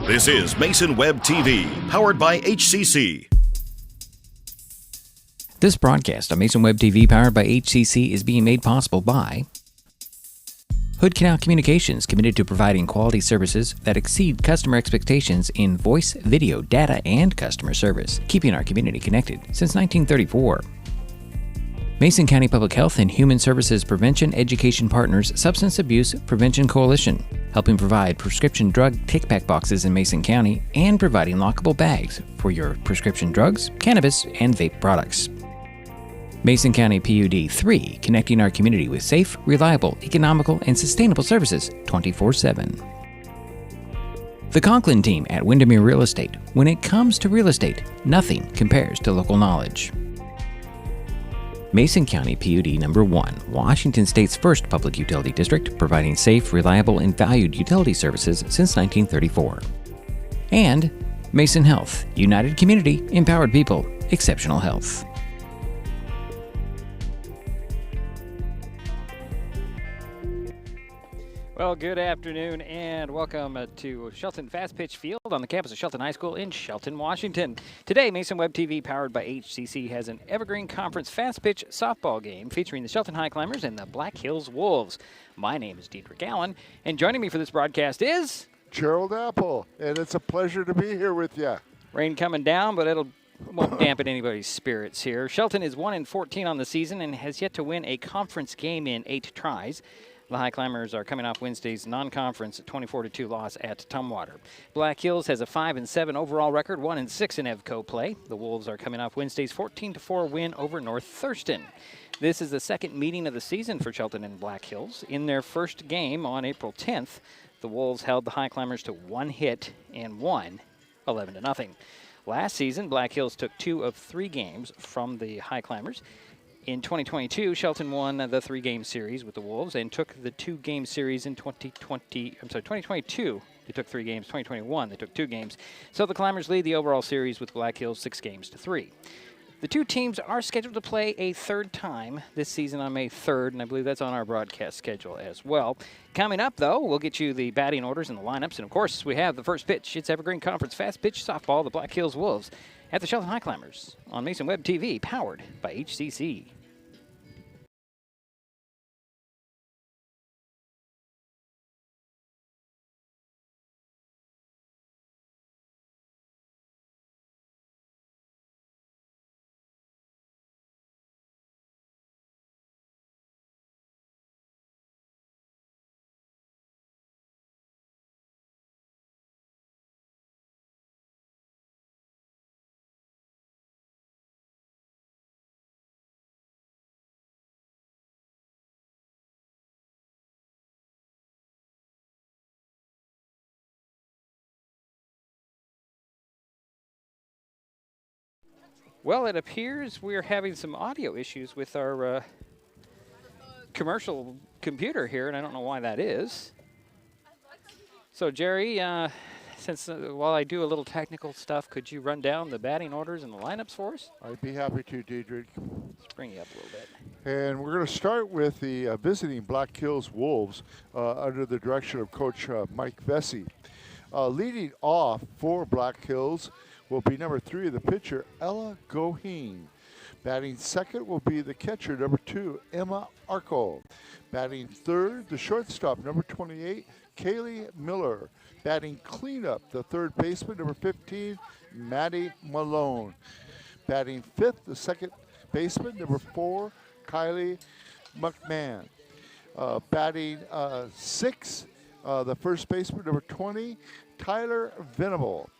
This is Mason Web TV, powered by HCC. This broadcast on Mason Web TV, powered by HCC, is being made possible by Hood Canal Communications, committed to providing quality services that exceed customer expectations in voice, video, data, and customer service, keeping our community connected since 1934. Mason County Public Health and Human Services Prevention Education Partners Substance Abuse Prevention Coalition, helping provide prescription drug take-back boxes in Mason County and providing lockable bags for your prescription drugs, cannabis, and vape products. Mason County PUD 3, connecting our community with safe, reliable, economical, and sustainable services 24/7. The Conklin team at Windermere Real Estate. When it comes to real estate, nothing compares to local knowledge. Mason County PUD Number 1, Washington State's first public utility district, providing safe, reliable, and valued utility services since 1934. And Mason Health, United Community, Empowered People, Exceptional Health. Well, good afternoon and welcome to Shelton Fastpitch Field on the campus of Shelton High School in Shelton, Washington. Today, Mason Web TV, powered by HCC, has an Evergreen Conference Fastpitch softball game featuring the Shelton Highclimbers and the Black Hills Wolves. My name is Dietrich Allen, and joining me for this broadcast is Gerald Apple, and it's a pleasure to be here with you. Rain coming down, but won't dampen anybody's spirits here. Shelton is 1-14 on the season and has yet to win a conference game in 8 tries. The Highclimbers are coming off Wednesday's non-conference 24-2 loss at Tumwater. Black Hills has a 5-7 overall record, 1-6 in EVCO play. The Wolves are coming off Wednesday's 14-4 win over North Thurston. This is the second meeting of the season for Shelton and Black Hills. In their first game on April 10th, the Wolves held the Highclimbers to 1 hit and won 11-0. Last season, Black Hills took 2 of 3 games from the Highclimbers. In 2022, Shelton won the 3-game series with the Wolves and took the 2-game series in 2022. They took 3 games. 2021, they took 2 games. So the Climbers lead the overall series with Black Hills 6-3. The two teams are scheduled to play a third time this season on May 3rd, and I believe that's on our broadcast schedule as well. Coming up, though, we'll get you the batting orders and the lineups, and of course, we have the first pitch. It's Evergreen Conference Fast Pitch Softball, the Black Hills Wolves, at the Shelton Highclimbers on Mason Web TV, powered by HCC. Well, it appears we're having some audio issues with our commercial computer here, and I don't know why that is. So, Jerry, while I do a little technical stuff, could you run down the batting orders and the lineups for us? I'd be happy to, Diedrich. Let's bring you up a little bit. And we're going to start with the visiting Black Hills Wolves under the direction of Coach Mike Vesey. Leading off for Black Hills will be number 3, the pitcher, Ella Goheen. Batting second will be the catcher, number 2, Emma Arco. Batting third, the shortstop, number 28, Kaylee Miller. Batting cleanup, the third baseman, number 15, Maddie Malone. Batting fifth, the second baseman, number 4, Kylie McMahon. Batting sixth, the first baseman, number 20, Tyler Venable.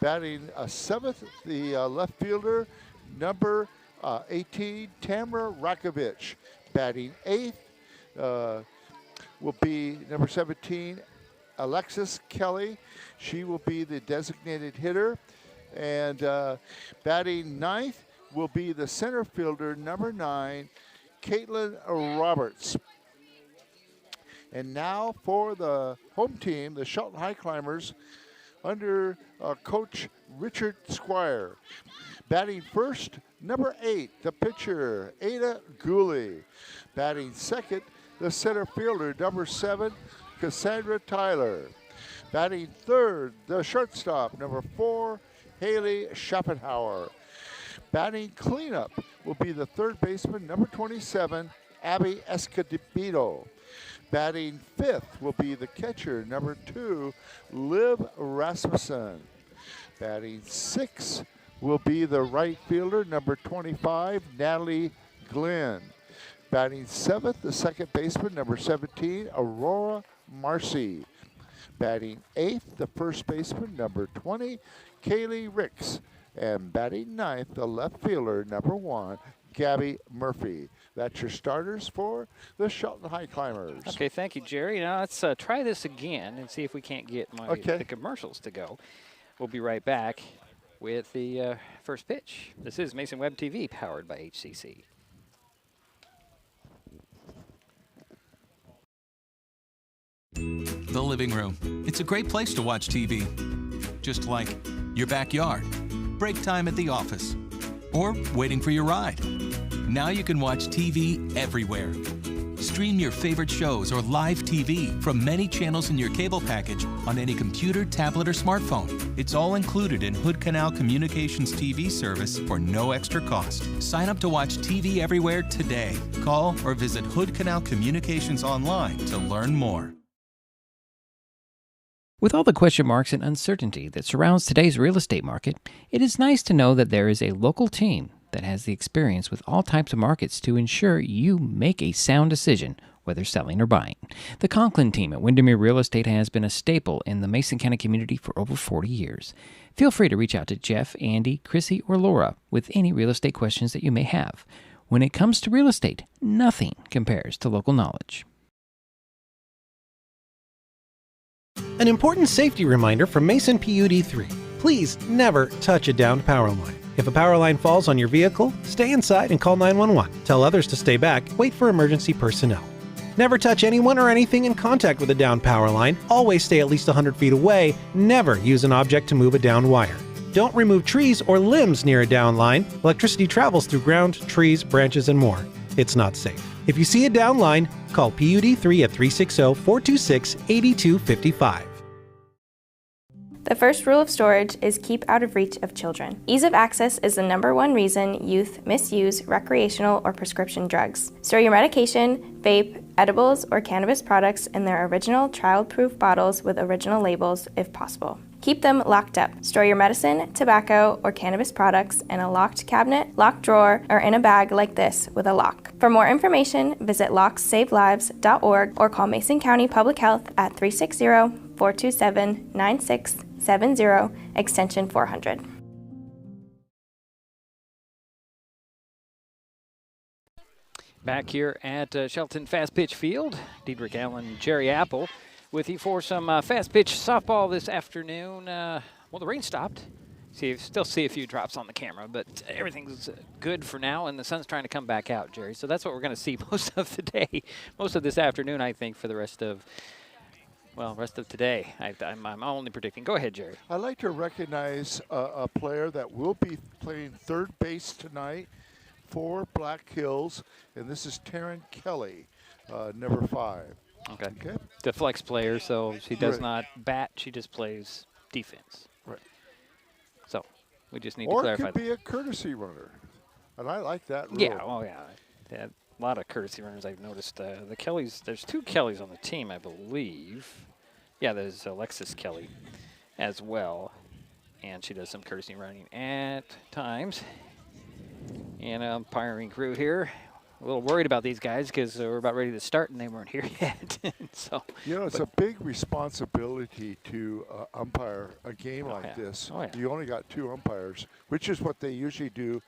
Batting seventh, the left fielder, number 18, Tamara Rakovich. Batting eighth will be number 17, Alexis Kelly. She will be the designated hitter. And batting ninth will be the center fielder, number 9, Caitlin Roberts. And now for the home team, the Shelton Highclimbers, under Coach Richard Squire. Batting first, number 8, the pitcher, Ada Gooley. Batting second, the center fielder, number 7, Cassandra Tyler. Batting third, the shortstop, number 4, Haley Schopenhauer. Batting cleanup will be the third baseman, number 27, Abby Escobedo. Batting fifth will be the catcher, number 2, Liv Rasmussen. Batting sixth will be the right fielder, number 25, Natalie Glenn. Batting seventh, the second baseman, number 17, Aurora Marcy. Batting eighth, the first baseman, number 20, Kaylee Ricks. And batting ninth, the left fielder, number 1, Gabby Murphy. That's your starters for the Shelton Highclimbers. Okay, thank you, Jerry. Now let's try this again and see if we can't get the commercials to go. We'll be right back with the first pitch. This is Mason Web TV, powered by HCC. The living room. It's a great place to watch TV. Just like your backyard, break time at the office, or waiting for your ride. Now you can watch TV everywhere. Stream your favorite shows or live TV from many channels in your cable package on any computer, tablet, or smartphone. It's all included in Hood Canal Communications TV service for no extra cost. Sign up to watch TV everywhere today. Call or visit Hood Canal Communications online to learn more. With all the question marks and uncertainty that surrounds today's real estate market, it is nice to know that there is a local team that has the experience with all types of markets to ensure you make a sound decision, whether selling or buying. The Conklin team at Windermere Real Estate has been a staple in the Mason County community for over 40 years. Feel free to reach out to Jeff, Andy, Chrissy, or Laura with any real estate questions that you may have. When it comes to real estate, nothing compares to local knowledge. An important safety reminder from Mason PUD 3. Please never touch a downed power line. If a power line falls on your vehicle, stay inside and call 911. Tell others to stay back, wait for emergency personnel. Never touch anyone or anything in contact with a downed power line. Always stay at least 100 feet away. Never use an object to move a downed wire. Don't remove trees or limbs near a downed line. Electricity travels through ground, trees, branches, and more. It's not safe. If you see a downed line, call PUD 3 at 360-426-8255. The first rule of storage is keep out of reach of children. Ease of access is the #1 reason youth misuse recreational or prescription drugs. Store your medication, vape, edibles, or cannabis products in their original child-proof bottles with original labels if possible. Keep them locked up. Store your medicine, tobacco, or cannabis products in a locked cabinet, locked drawer, or in a bag like this with a lock. For more information, visit locksavelives.org or call Mason County Public Health at 360-427-9670, extension 400. Back here at Shelton Fastpitch Field, Diedrich Allen, Jerry Apple with you for some fast pitch softball this afternoon. Well, the rain stopped. Still see a few drops on the camera, but everything's good for now, and the sun's trying to come back out, Jerry. So that's what we're going to see most of the day, most of this afternoon, I think, for the rest of today. I'm only predicting. Go ahead, Jerry. I'd like to recognize a player that will be playing third base tonight for Black Hills, and this is Taryn Kelly, number 5. Okay. The flex player, so she does not bat. She just plays defense. Right. So we just need to clarify. Or it could be a courtesy runner, and I like that rule. Yeah. Oh, yeah. A lot of courtesy runners I've noticed. The Kellys. There's 2 Kellys on the team, I believe. Yeah, there's Alexis Kelly as well, and she does some courtesy running at times. And umpiring crew here. A little worried about these guys because we're about ready to start and they weren't here yet. So, it's a big responsibility to umpire a game like this. Oh, yeah. You only got 2 umpires, which is what they usually do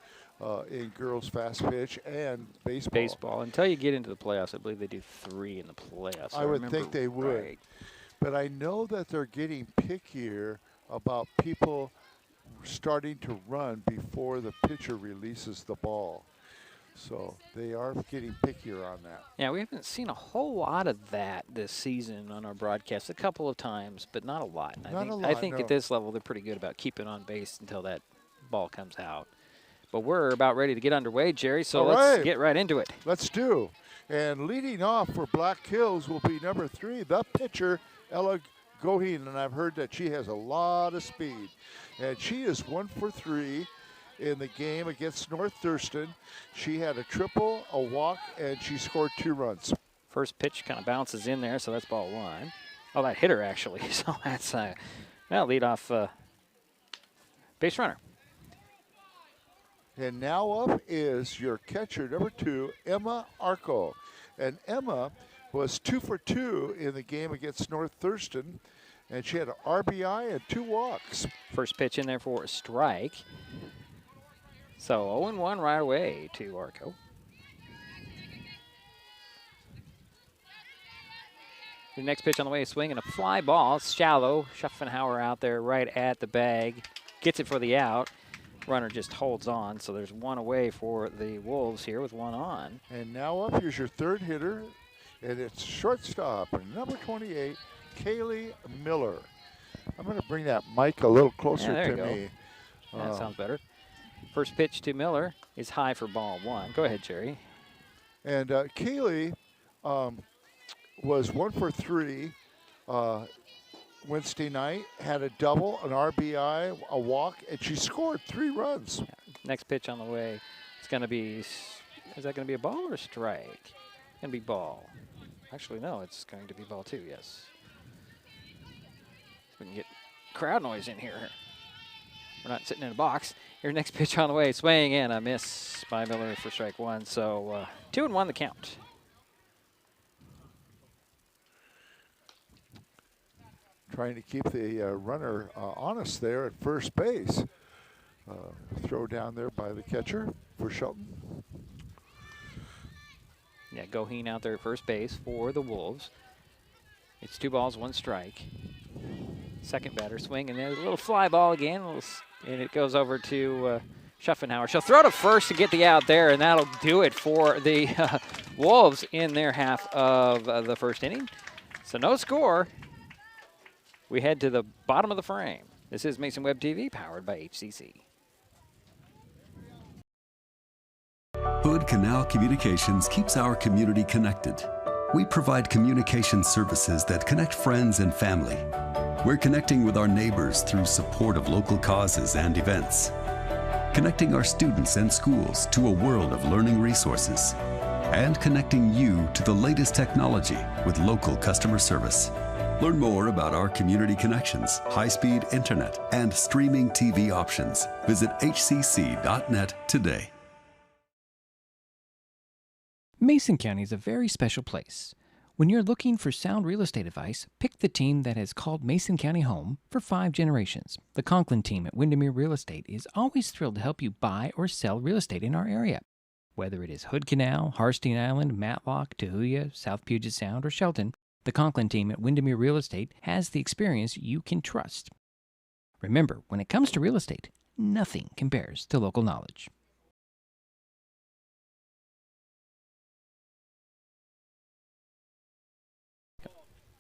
in girls fast pitch and baseball. Baseball. Until you get into the playoffs, I believe they do 3 in the playoffs. I would think they would. Right. But I know that they're getting pickier about people starting to run before the pitcher releases the ball. So they are getting pickier on that. Yeah, we haven't seen a whole lot of that this season on our broadcast. A couple of times, but not a lot. I think at this level they're pretty good about keeping on base until that ball comes out. But we're about ready to get underway, Jerry, so let's get right into it. Let's do. And leading off for Black Hills will be number 3, the pitcher, Ella Goheen, and I've heard that she has a lot of speed. And she is 1 for 3 in the game against North Thurston. She had a triple, a walk, and she scored 2 runs. First pitch kind of bounces in there, so that's ball 1. Oh, that hit her, actually. So that's lead off base runner. And now up is your catcher, number 2, Emma Arco. And Emma was 2 for 2 in the game against North Thurston, and she had an RBI and 2 walks. First pitch in there for a strike. So 0-1 right away to Arco. The next pitch on the way, swinging a fly ball, shallow. Schuffenhauer out there right at the bag, gets it for the out. Runner just holds on, so there's 1 away for the Wolves here with 1 on. And now up, here's your 3rd hitter, and it's shortstop, number 28, Kaylee Miller. I'm going to bring that mic a little closer to me. That sounds better. First pitch to Miller is high for ball 1. Go ahead, Jerry. And Kaylee was 1 for 3 Wednesday night, had a double, an RBI, a walk, and she scored 3 runs. Yeah. Next pitch on the way. It's going to be, is that going to be a ball or a strike? Going to be ball. Actually, no, it's going to be ball 2, yes. We can get crowd noise in here. We're not sitting in a box. Your next pitch on the way, swing in, a miss by Miller for strike 1. So 2-1 the count. Trying to keep the runner honest there at first base. Throw down there by the catcher for Shelton. Yeah, Goheen out there at first base for the Wolves. It's 2 balls, 1 strike. Second batter swing, and there's a little fly ball again, and it goes over to Schuffenhauer. She'll throw to first to get the out there, and that'll do it for the Wolves in their half of the first inning. So no score. We head to the bottom of the frame. This is Mason Web TV, powered by HCC. Hood Canal Communications keeps our community connected. We provide communication services that connect friends and family. We're connecting with our neighbors through support of local causes and events, connecting our students and schools to a world of learning resources, and connecting you to the latest technology with local customer service. Learn more about our community connections, high-speed internet, and streaming TV options. Visit hcc.net today. Mason County is a very special place. When you're looking for sound real estate advice, pick the team that has called Mason County home for 5 generations. The Conklin team at Windermere Real Estate is always thrilled to help you buy or sell real estate in our area. Whether it is Hood Canal, Harstein Island, Matlock, Tahuya, South Puget Sound, or Shelton, the Conklin team at Windermere Real Estate has the experience you can trust. Remember, when it comes to real estate, nothing compares to local knowledge.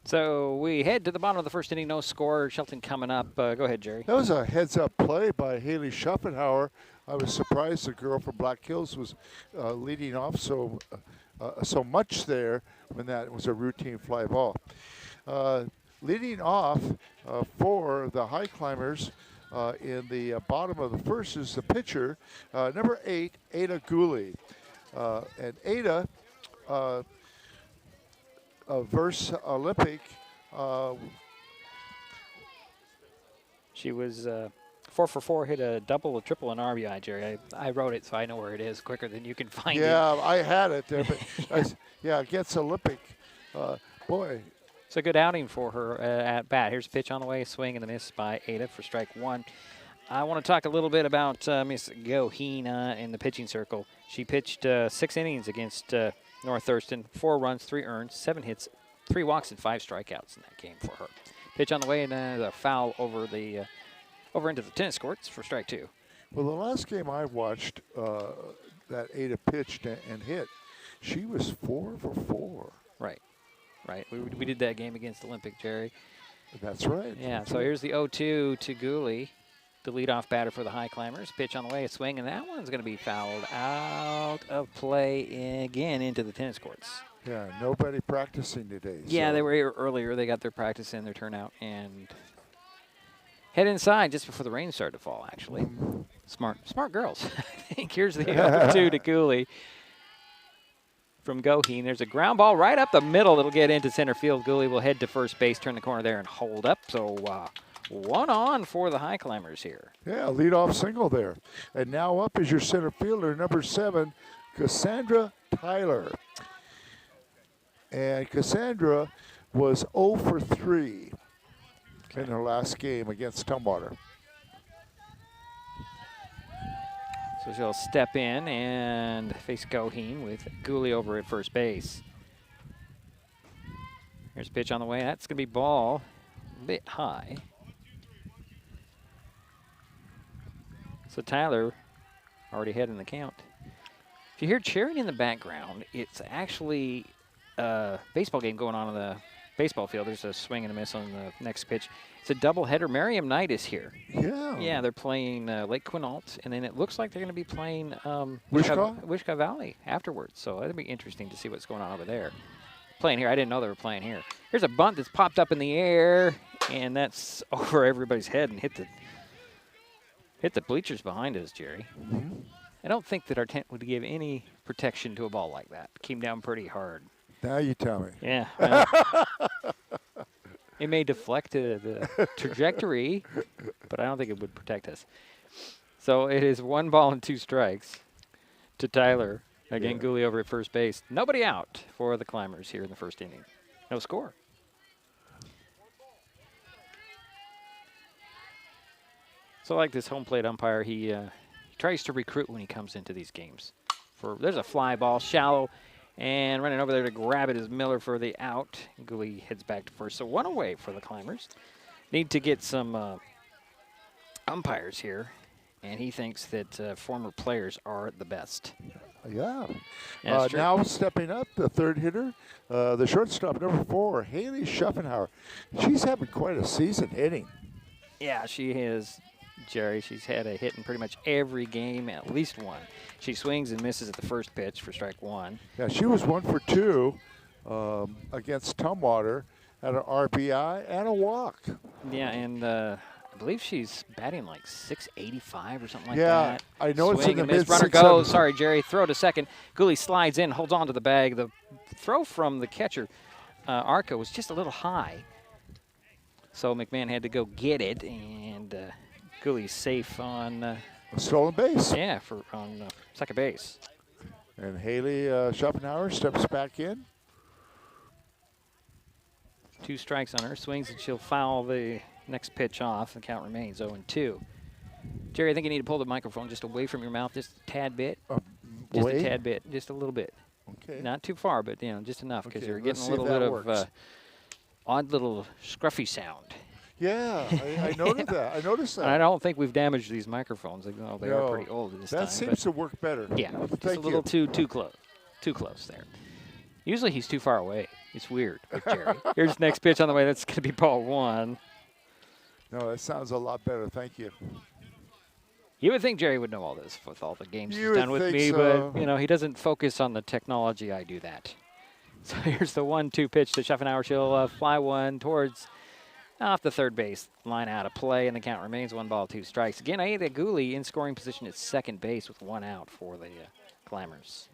So we head to the bottom of the first inning, no score. Shelton coming up. Go ahead, Jerry. That was a heads-up play by Haley Schuffenhauer. I was surprised the girl from Black Hills was leading off so much there when that was a routine fly ball. Leading off for the Highclimbers in the bottom of the first is the pitcher, number 8, Ada Gooley. And Ada, versus Olympic, she was 4 for 4, hit a double, a triple, and RBI, Jerry. I wrote it, so I know where it is quicker than you can find it. Yeah, I had it there, but yeah, against Olympic, boy. It's a good outing for her at bat. Here's a pitch on the way, swing and a miss by Ada for strike 1. I want to talk a little bit about Miss Goheen in the pitching circle. She pitched 6 innings against North Thurston, 4 runs, 3 earned, 7 hits, 3 walks, and 5 strikeouts in that game for her. Pitch on the way, and then a foul over into the tennis courts for strike 2. Well, the last game I watched that Ada pitched and hit, she was 4 for 4. Right. We did that game against Olympic, Jerry. That's right. Yeah, That's so right. here's the 0-2 to Gooley, the leadoff batter for the Highclimbers. Pitch on the way, a swing, and that one's going to be fouled out of play again into the tennis courts. Yeah, nobody practicing today. Yeah, so. they were here earlier. They got their practice in, their turnout, and head inside just before the rain started to fall, actually. Smart girls. I think here's the other 2 to Cooley. From Goheen, there's a ground ball right up the middle that'll get into center field. Gooley will head to first base, turn the corner there, and hold up. So 1 on for the Highclimbers here. Yeah, leadoff single there. And now up is your center fielder, number 7, Cassandra Tyler. And Cassandra was 0 for 3 in her last game against Tumwater. So she'll step in and face Goheen with Gooley over at first base. Here's a pitch on the way. That's going to be ball a bit high. So Tyler already ahead in the count. If you hear cheering in the background, it's actually a baseball game going on in the baseball field. There's a swing and a miss on the next pitch. It's a doubleheader. Merriam Knight is here. Yeah. Yeah, they're playing Lake Quinault, and then it looks like they're going to be playing Wishkah Valley afterwards. So that'll be interesting to see what's going on over there. Playing here. I didn't know they were playing here. Here's a bunt that's popped up in the air, and that's over everybody's head and hit the bleachers behind us, Jerry. Mm-hmm. I don't think that our tent would give any protection to a ball like that. Came down pretty hard. Now you tell me. Yeah. Well, it may deflect the trajectory, but I don't think it would protect us. So it is 1 ball and 2 strikes to Tyler. Again, Yeah. Gooley over at first base. Nobody out for the Climbers here in the first inning. No score. So I like this home plate umpire. He tries to recruit when he comes into these games. There's a fly ball, shallow, and running over there to grab it is Miller for the out. Gooley heads back to first. So 1 away for the Climbers. Need to get some umpires here, and he thinks that former players are the best. Yeah. That's true. Now stepping up, the third hitter, the shortstop, number 4, Haley Schuffenhauer. She's having quite a season hitting. Yeah, she is, Jerry. She's had a hit in pretty much every game, at least 1. She swings and misses at the first pitch for strike 1. Yeah, she was 1 for 2 against Tumwater, had an RBI and a walk. Yeah, and I believe she's batting like .685 or something like Yeah, that. I know it's in Swing the and miss. mid Runner 6 goes. Sorry, Jerry. Throw to second. Gooley slides in, holds on to the bag. The throw from the catcher, Arco, was just a little high. So McMahon had to go get it, and Gooley's safe on A stolen base. yeah, on second base. And Haley Schuffenhauer steps back in. 2 strikes on her. Swings, and she'll foul the next pitch off. The count remains 0-2. Jerry, I think you need to pull the microphone just away from your mouth just a tad bit. Just Away? a tad bit. Just a little bit. Okay. Not too far, but just enough, because Okay, you're let's getting a see if little that bit works. of odd little scruffy sound. Yeah, I noticed that. I noticed that. And I don't think we've damaged these microphones, even though they are No, pretty old at this time. that seems to work better. Yeah, just a Thank little you. too close. Too close there. Usually he's too far away. It's weird with Jerry. Here's the next pitch on the way. That's going to be ball 1. No, that sounds a lot better. Thank you. You would think Jerry would know all this with all the games You he's done would with think me, so. but he doesn't focus on the technology. I do that. So here's the 1-2 pitch to Schuffenhauer. She'll fly one towards off the third base line, out of play, and the count remains 1 ball, 2 strikes. Again, Ada Gooley in scoring position at second base with 1 out for the Climbers.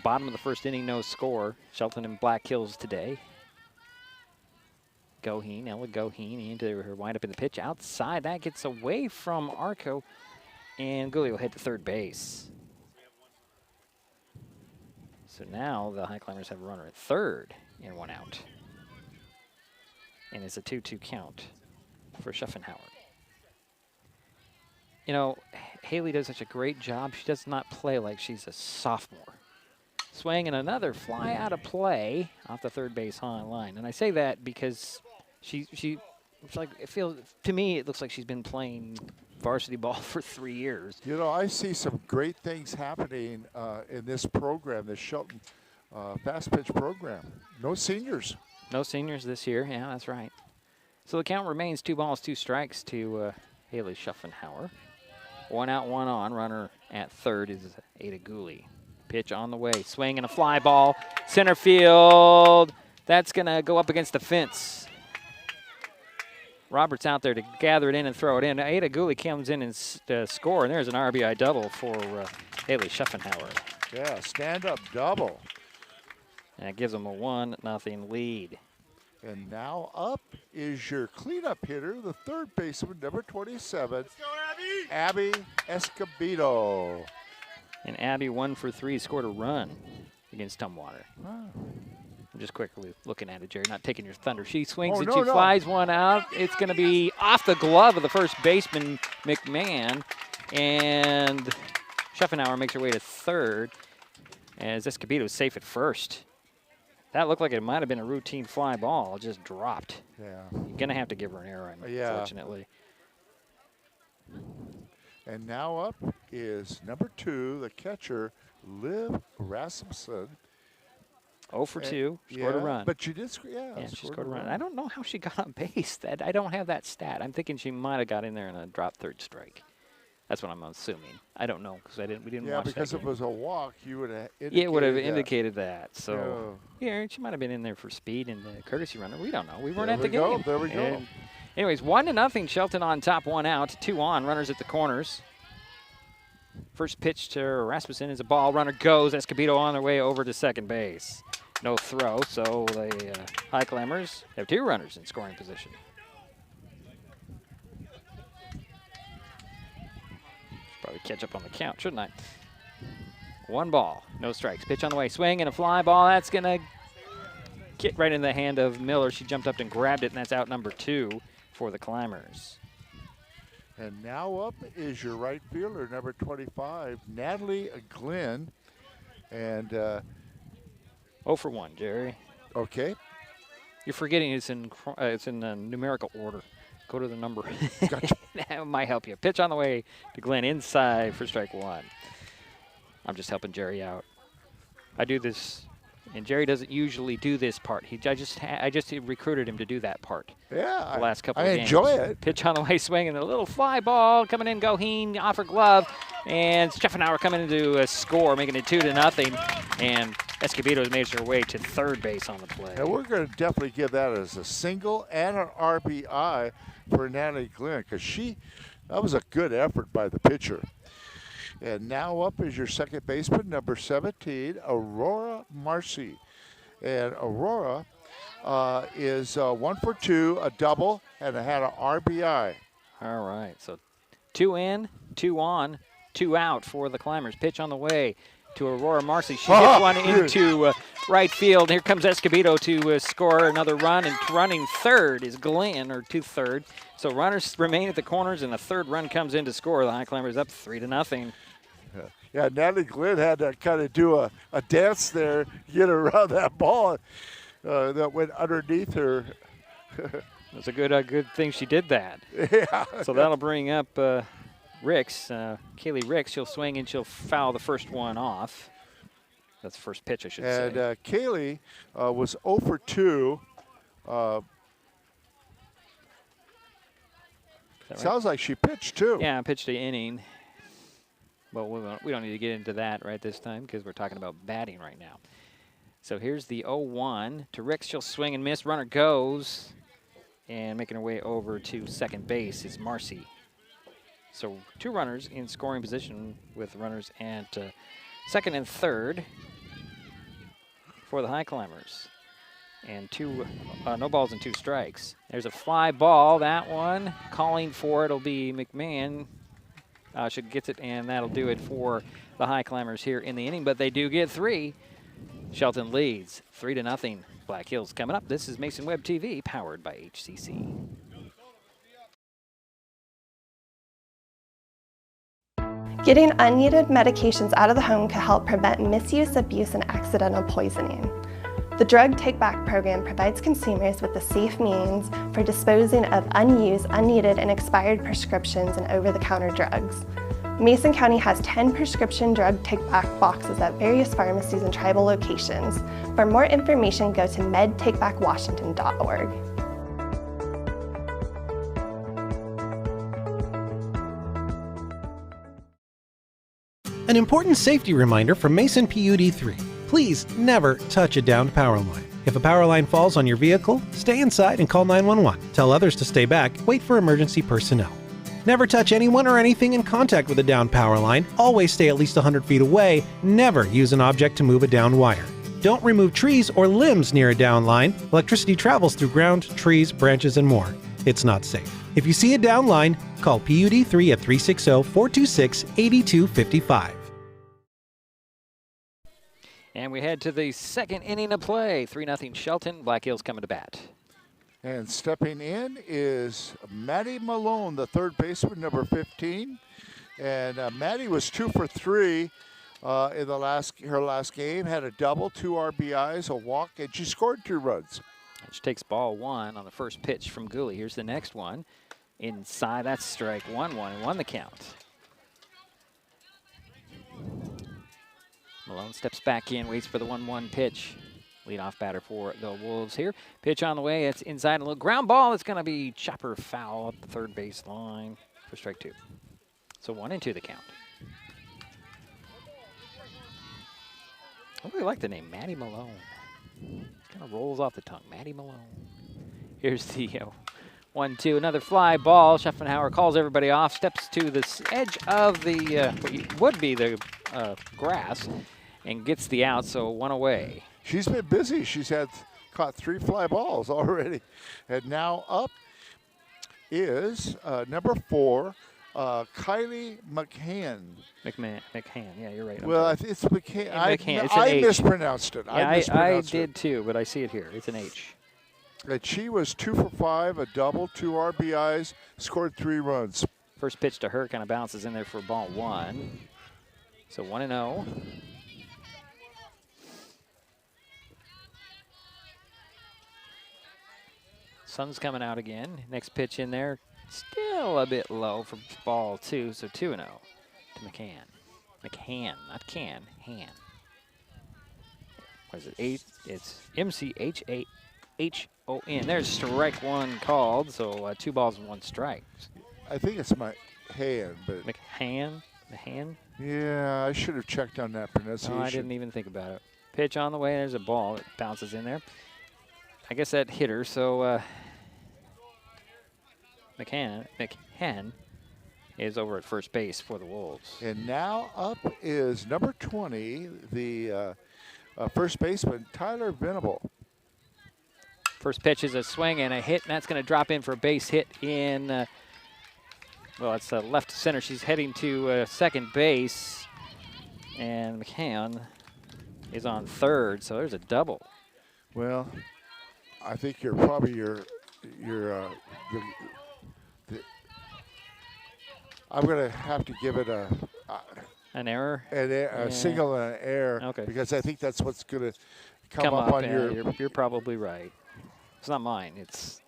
Bottom of the first inning, no score. Shelton and Black Hills today. Goheen, Ella Goheen into her windup in the pitch outside. That gets away from Arco, and Gooley will head to third base. So now the Highclimbers have a runner at third and 1 out. And it's a 2-2 count for Schuffenhauer. Haley does such a great job. She does not play like she's a sophomore. Swing and another fly out of play off the third base line. And I say that because it's like, to me, it looks like she's been playing varsity ball for 3 years. I see some great things happening in this program, this Shelton Fastpitch program. No seniors. No seniors this year. Yeah, that's right. So the count remains 2 balls, 2 strikes to Haley Schuffenhauer. 1 out, 1 on. Runner at third is Ada Gooley. Pitch on the way. Swing and a fly ball. Center field. That's going to go up against the fence. Roberts out there to gather it in and throw it in. Ada Gooley comes in and score, and there's an RBI double for Haley Schuffenhauer. Yeah, stand-up double. And it gives them a 1-0 lead. And now up is your cleanup hitter, the third baseman, number 27, Let's go, Abby Escobedo. And Abby 1 for 3, scored a run against Tumwater. Wow. I'm just quickly looking at it, Jerry, not taking your thunder. She swings she flies one out. It's going to be off the glove of the first baseman, McMahon. And Schuffenhauer makes her way to third as Escobedo is safe at first. That looked like it might have been a routine fly ball. It just dropped. Yeah. You're going to have to give her an error, unfortunately. And now up is number 2, the catcher, Liv Rasmussen. 0 for 2, scored a run. But she did, she scored a run. I don't know how she got on base. I don't have that stat. I'm thinking she might have got in there and a dropped third strike. That's what I'm assuming. I don't know because we didn't watch that. Yeah, because if it was a walk, you would have indicated it would have indicated that. So, yeah, she might have been in there for speed and the courtesy runner. We don't know. We weren't at the game. There we go. Anyways, 1-0. Shelton on top, 1 out, 2 on. Runners at the corners. First pitch to Rasmussen is a ball. Runner goes. Escobedo on their way over to second base. No throw, so the Highclimbers have 2 runners in scoring position. Probably catch up on the count, shouldn't I? 1 ball, no strikes. Pitch on the way, swing and a fly ball. That's going to get right in the hand of Miller. She jumped up and grabbed it, and that's out number 2 for the Climbers. And now up is your right fielder, number 25, Natalie Glenn. And 0 for 1, Jerry. Okay. You're forgetting it's in numerical order. Go to the number. Gotcha. That might help you. Pitch on the way to Glenn inside for strike 1. I'm just helping Jerry out. I do this, and Jerry doesn't usually do this part. I just recruited him to do that part. Yeah. The last couple of games. I enjoy it. Pitch on the way, swinging a little fly ball coming in. Goheen off her glove, and Schuffenhauer coming into a score, making it 2-0. And Escobedo has made her way to third base on the play. And we're going to definitely give that as a single and an RBI for Natalie Glenn because that was a good effort by the pitcher. And now up is your second baseman, number 17, Aurora Marcy. And Aurora is 1 for 2, a double, and it had an RBI. All right, so 2 in, 2 on, 2 out for the Climbers. Pitch on the way to Aurora Marcy. She hits one into right field. Here comes Escobedo to score another run, and running third is Glenn, or to third. So runners remain at the corners, and the third run comes in to score. The Highclimbers up 3-0. Yeah, Natalie Glenn had to kind of do a dance there, get around that ball that went underneath her. It's a good thing she did that. Yeah. So that'll bring up Ricks, Kaylee Ricks. She'll swing and she'll foul the first one off. That's the first pitch, I should say. And Kaylee was 0 for 2. Sounds like she pitched too. Yeah, pitched the inning. Well, we don't need to get into that right this time because we're talking about batting right now. So here's the 0-1 to Ricks. She'll swing and miss. Runner goes. And making her way over to second base is Marcy. So 2 runners in scoring position with runners at second and third for the Highclimbers. And no balls and 2 strikes. There's a fly ball. That one calling for it'll be McMahon. Should get it, and that'll do it for the Highclimbers here in the inning. But they do get 3. Shelton leads 3-0. Black Hills coming up. This is Mason Web TV, powered by HCC. Getting unneeded medications out of the home can help prevent misuse, abuse, and accidental poisoning. The Drug Take Back program provides consumers with a safe means for disposing of unused, unneeded, and expired prescriptions and over-the-counter drugs. Mason County has 10 prescription drug take-back boxes at various pharmacies and tribal locations. For more information, go to medtakebackwashington.org. An important safety reminder from Mason PUD3. Please never touch a downed power line. If a power line falls on your vehicle, stay inside and call 911. Tell others to stay back, wait for emergency personnel. Never touch anyone or anything in contact with a downed power line. Always stay at least 100 feet away. Never use an object to move a downed wire. Don't remove trees or limbs near a downed line. Electricity travels through ground, trees, branches, and more. It's not safe. If you see a downed line, call PUD3 at 360-426-8255. And we head to the second inning of play. 3-0 Shelton. Black Hills coming to bat. And stepping in is Maddie Malone, the third baseman, number 15. And Maddie was 2 for 3 in her last game. Had a double, 2 RBIs, a walk, and she scored 2 runs. She takes ball 1 on the first pitch from Gooley. Here's the next one. Inside, that's strike 1-1, and won the count. Malone steps back in, waits for the 1-1 pitch. Leadoff batter for the Wolves here. Pitch on the way. It's inside. A little ground ball. It's going to be chopper foul up the third base line for strike 2. So 1-2 the count. I really like the name, Maddie Malone. Kind of rolls off the tongue, Maddie Malone. Here's the 1-2. Another fly ball. Schaffenhauer calls everybody off. Steps to the edge of the what would be the grass and gets the out. So 1 away. She's been busy. She's caught 3 fly balls already. And now up is number 4, Kylie McCann. McCann, yeah, you're right. Well, it's McCann. McCann. I mispronounced it. Yeah, I did too, but I see it here. It's an H. And she was 2 for 5, a double, 2 RBIs, scored 3 runs. First pitch to her kind of bounces in there for ball 1. So 1-0. Sun's coming out again. Next pitch in there, still a bit low for ball 2, so 2-0 to McCann. McCann, not can, Han. What is it? It's MCHAHON. There's strike 1 called, so 2 balls and 1 strike. I think it's my hand, but McCann. Yeah, I should have checked on that pronunciation. No, I didn't even think about it. Pitch on the way. There's a ball. It bounces in there. I guess that hit her, so McCann is over at first base for the Wolves. And now up is number 20, the first baseman, Tyler Venable. First pitch is a swing and a hit, and that's going to drop in for a base hit in, well, it's left center. She's heading to second base, and McCann is on third, so there's a double. Well, I think you're probably I'm going to have to give it an error? A single and an error. Okay. Because I think that's what's going to come up on your... You're probably right. It's not mine. It's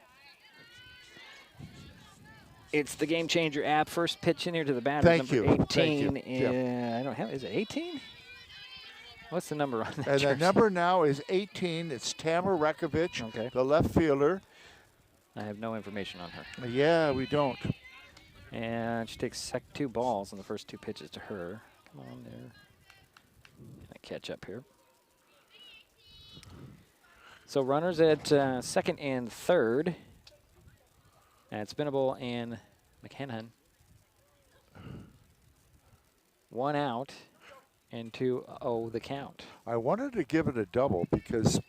the Game Changer app. First pitch in here to the batter. Thank you. Number 18. Thank you. I don't have. Is it 18? What's the number on that? And jersey? the number now is 18. It's Tamara Rakovic, okay, the left fielder. I have no information on her. Yeah, we don't. And she takes 2 balls on the first 2 pitches to her. Come on there. Can I catch up here? So runners at second and third. That's Venable and McCann. 1 out and 2-0 the count. I wanted to give it a double because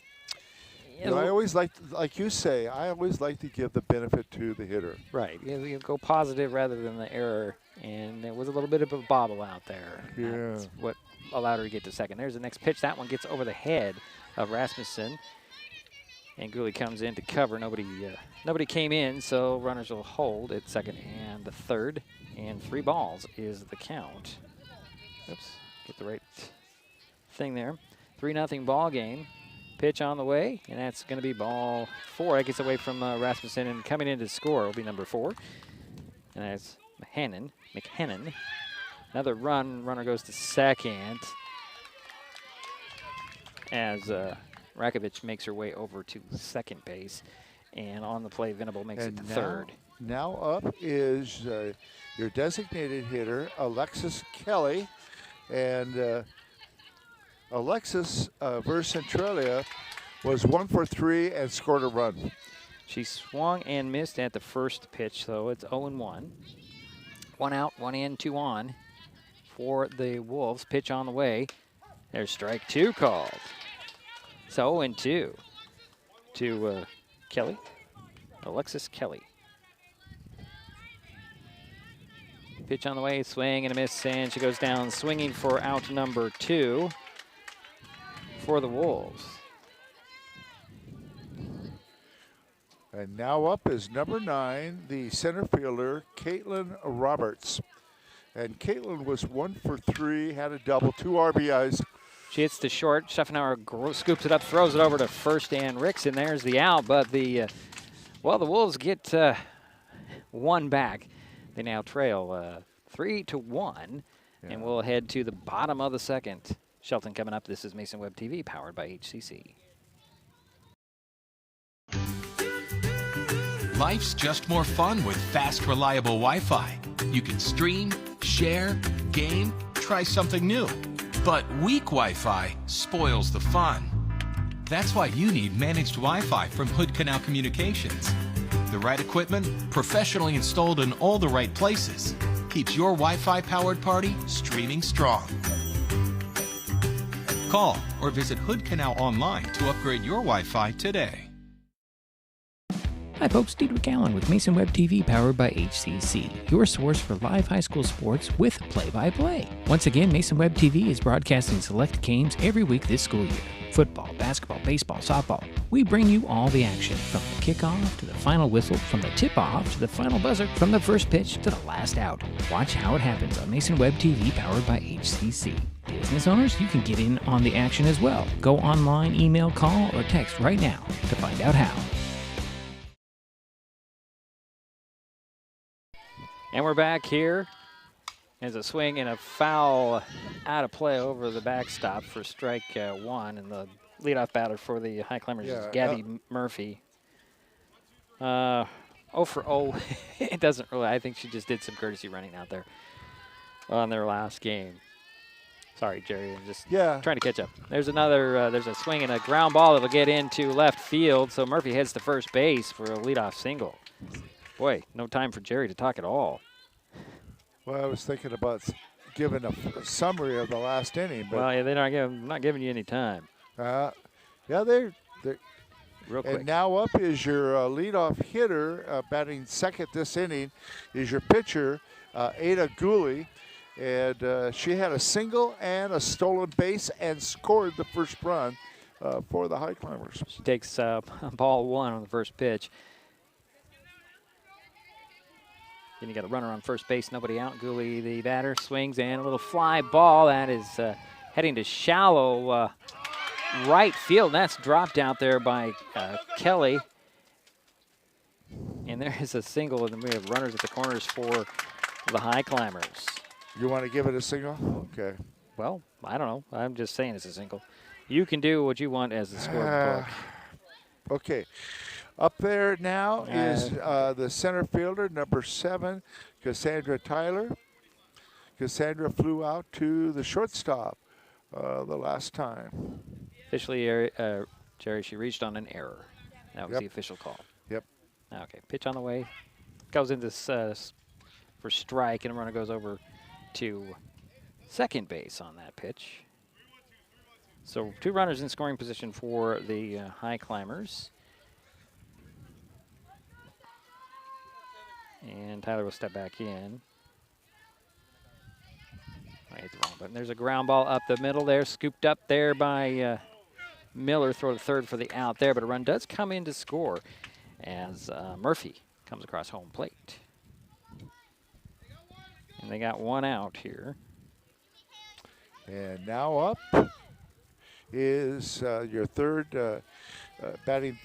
I always like you say, I always like to give the benefit to the hitter. Right. You go positive rather than the error. And there was a little bit of a bobble out there. Yeah. That's what allowed her to get to second. There's the next pitch. That one gets over the head of Rasmussen. And Gooley comes in to cover. Nobody came in, so runners will hold at second and the third. And 3 balls is the count. Oops, get the right thing there. 3-0 ball game. Pitch on the way, and that's going to be ball 4. That gets away from Rasmussen, and coming in to score will be number 4. And that's McCann. Another runner goes to second as Rakovic makes her way over to second base. And on the play, Venable makes it to third. Now up is your designated hitter, Alexis Kelly. And Alexis Vercentralia was 1 for 3 and scored a run. She swung and missed at the first pitch, so it's 0-1. 1 out, 1 in, 2 on for the Wolves. Pitch on the way. There's strike 2 called. So 0-2 to Kelly, Alexis Kelly. Pitch on the way, swing and a miss, and she goes down swinging for out number 2 for the Wolves. And now up is number 9, the center fielder, Caitlin Roberts. And Caitlin was 1 for 3, had a double, 2 RBIs. She hits the short. Schaffenauer scoops it up, throws it over to first, and Ricks, and there's the out. But the Wolves get 1 back. They now trail 3-1, and we'll head to the bottom of the second. Shelton coming up. This is Mason Web TV, powered by HCC. Life's just more fun with fast, reliable Wi-Fi. You can stream, share, game, try something new. But weak Wi-Fi spoils the fun. That's why you need managed Wi-Fi from Hood Canal Communications. The right equipment, professionally installed in all the right places, keeps your Wi-Fi powered party streaming strong. Call or visit Hood Canal online to upgrade your Wi-Fi today. Hi folks, Diedrich Allen with Mason Web TV powered by HCC, your source for live high school sports with play-by-play. Once again, Mason Web TV is broadcasting select games every week this school year. Football, basketball, baseball, softball. We bring you all the action, from the kickoff to the final whistle, from the tip-off to the final buzzer, from the first pitch to the last out. Watch how it happens on Mason Web TV powered by HCC. Business owners, you can get in on the action as well. Go online, email, call, or text right now to find out how. And we're back here. There's a swing and a foul out of play over the backstop for strike 1. And the leadoff batter for the Highclimbers is Gabby Murphy. 0 for 0. It doesn't really, I think she just did some courtesy running out there on their last game. Sorry, Jerry, I'm just trying to catch up. There's another, there's a swing and a ground ball that'll get into left field. So Murphy heads to first base for a leadoff single. Boy, no time for Jerry to talk at all. Well, I was thinking about giving a summary of the last inning. But well, yeah, they're not giving you any time. Yeah, they're real quick. And now up is your leadoff hitter, batting second this inning, is your pitcher, Ada Gooley. And she had a single and a stolen base and scored the first run for the Highclimbers. She takes ball 1 on the first pitch. Then you got a runner on first base, nobody out. Gooley, the batter, swings and a little fly ball that is heading to shallow right field. That's dropped out there by Kelly. And there is a single, and then we have runners at the corners for the Highclimbers. You want to give it a single? Okay. Well, I don't know. I'm just saying it's a single. You can do what you want as the scorebook. Okay. Up there now is the center fielder, number 7, Cassandra Tyler. Cassandra flew out to the shortstop the last time. Officially, Jerry, she reached on an error. That was the official call. Yep. Okay, pitch on the way. Goes into for strike, and a runner goes over to second base on that pitch. So 2 runners in scoring position for the Highclimbers. And Tyler will step back in. I hit the wrong button. There's a ground ball up the middle there, scooped up there by Miller. Throw to third for the out there, but a run does come in to score as Murphy comes across home plate. And they got 1 out here. And now up is your third batting.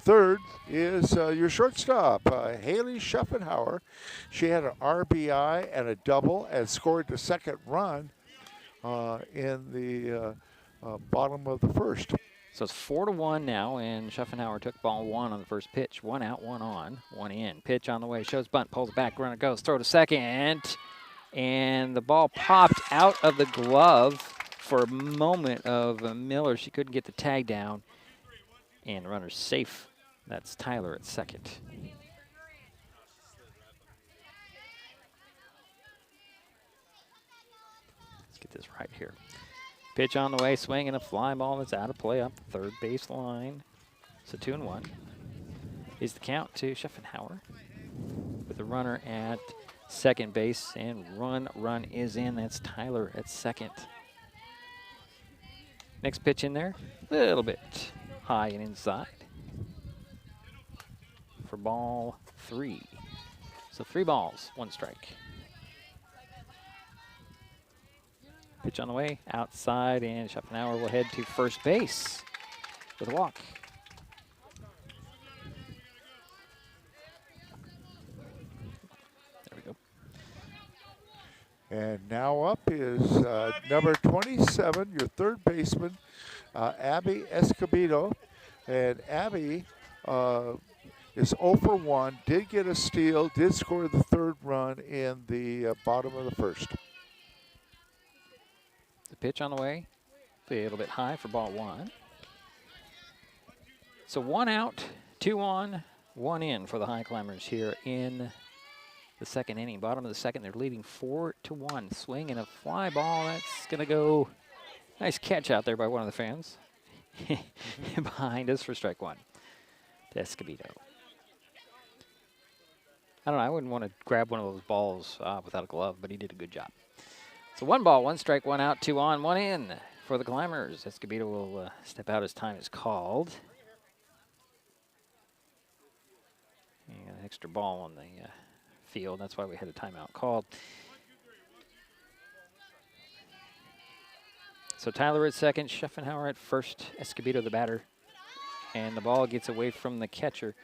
Third is your shortstop, Haley Schaffenauer. She had an RBI and a double and scored the second run in the bottom of the first. So it's 4-1 now, and Schaffenauer took ball 1 on the first pitch. 1 out, 1 on, 1 in. Pitch on the way, shows bunt, pulls back, runner goes, throw to second. And the ball popped out of the glove for a moment of Miller. She couldn't get the tag down. And the runner's safe. That's Tyler at second. Let's get this right here. Pitch on the way, swing, and a fly ball that's out of play up the third base line. So 2-1 is the count to Schuffenhauer with the runner at second base, and run is in. That's Tyler at second. Next pitch in there, a little bit high and inside for ball 3. So 3 balls, 1 strike. Pitch on the way, outside, and Schuffenhauer will head to first base with a walk. There we go. And now up is number 27, your third baseman, Abby Escobedo. And Abby is 0 for 1, did get a steal, did score the third run in the bottom of the first. The pitch on the way, a little bit high for ball 1. So 1 out, 2 on, 1 in for the Highclimbers here in the second inning. Bottom of the second, they're leading 4-1. Swing and a fly ball. That's going to go. Nice catch out there by one of the fans. Behind us for strike 1 to Escobedo. I don't know. I wouldn't want to grab one of those balls without a glove, but he did a good job. So 1 ball, 1 strike, 1 out, 2 on, 1 in for the Climbers. Escobedo will step out as time is called. And an extra ball on the field. That's why we had a timeout called. So Tyler at second, Schuffenhauer at first, Escobedo the batter. And the ball gets away from the catcher,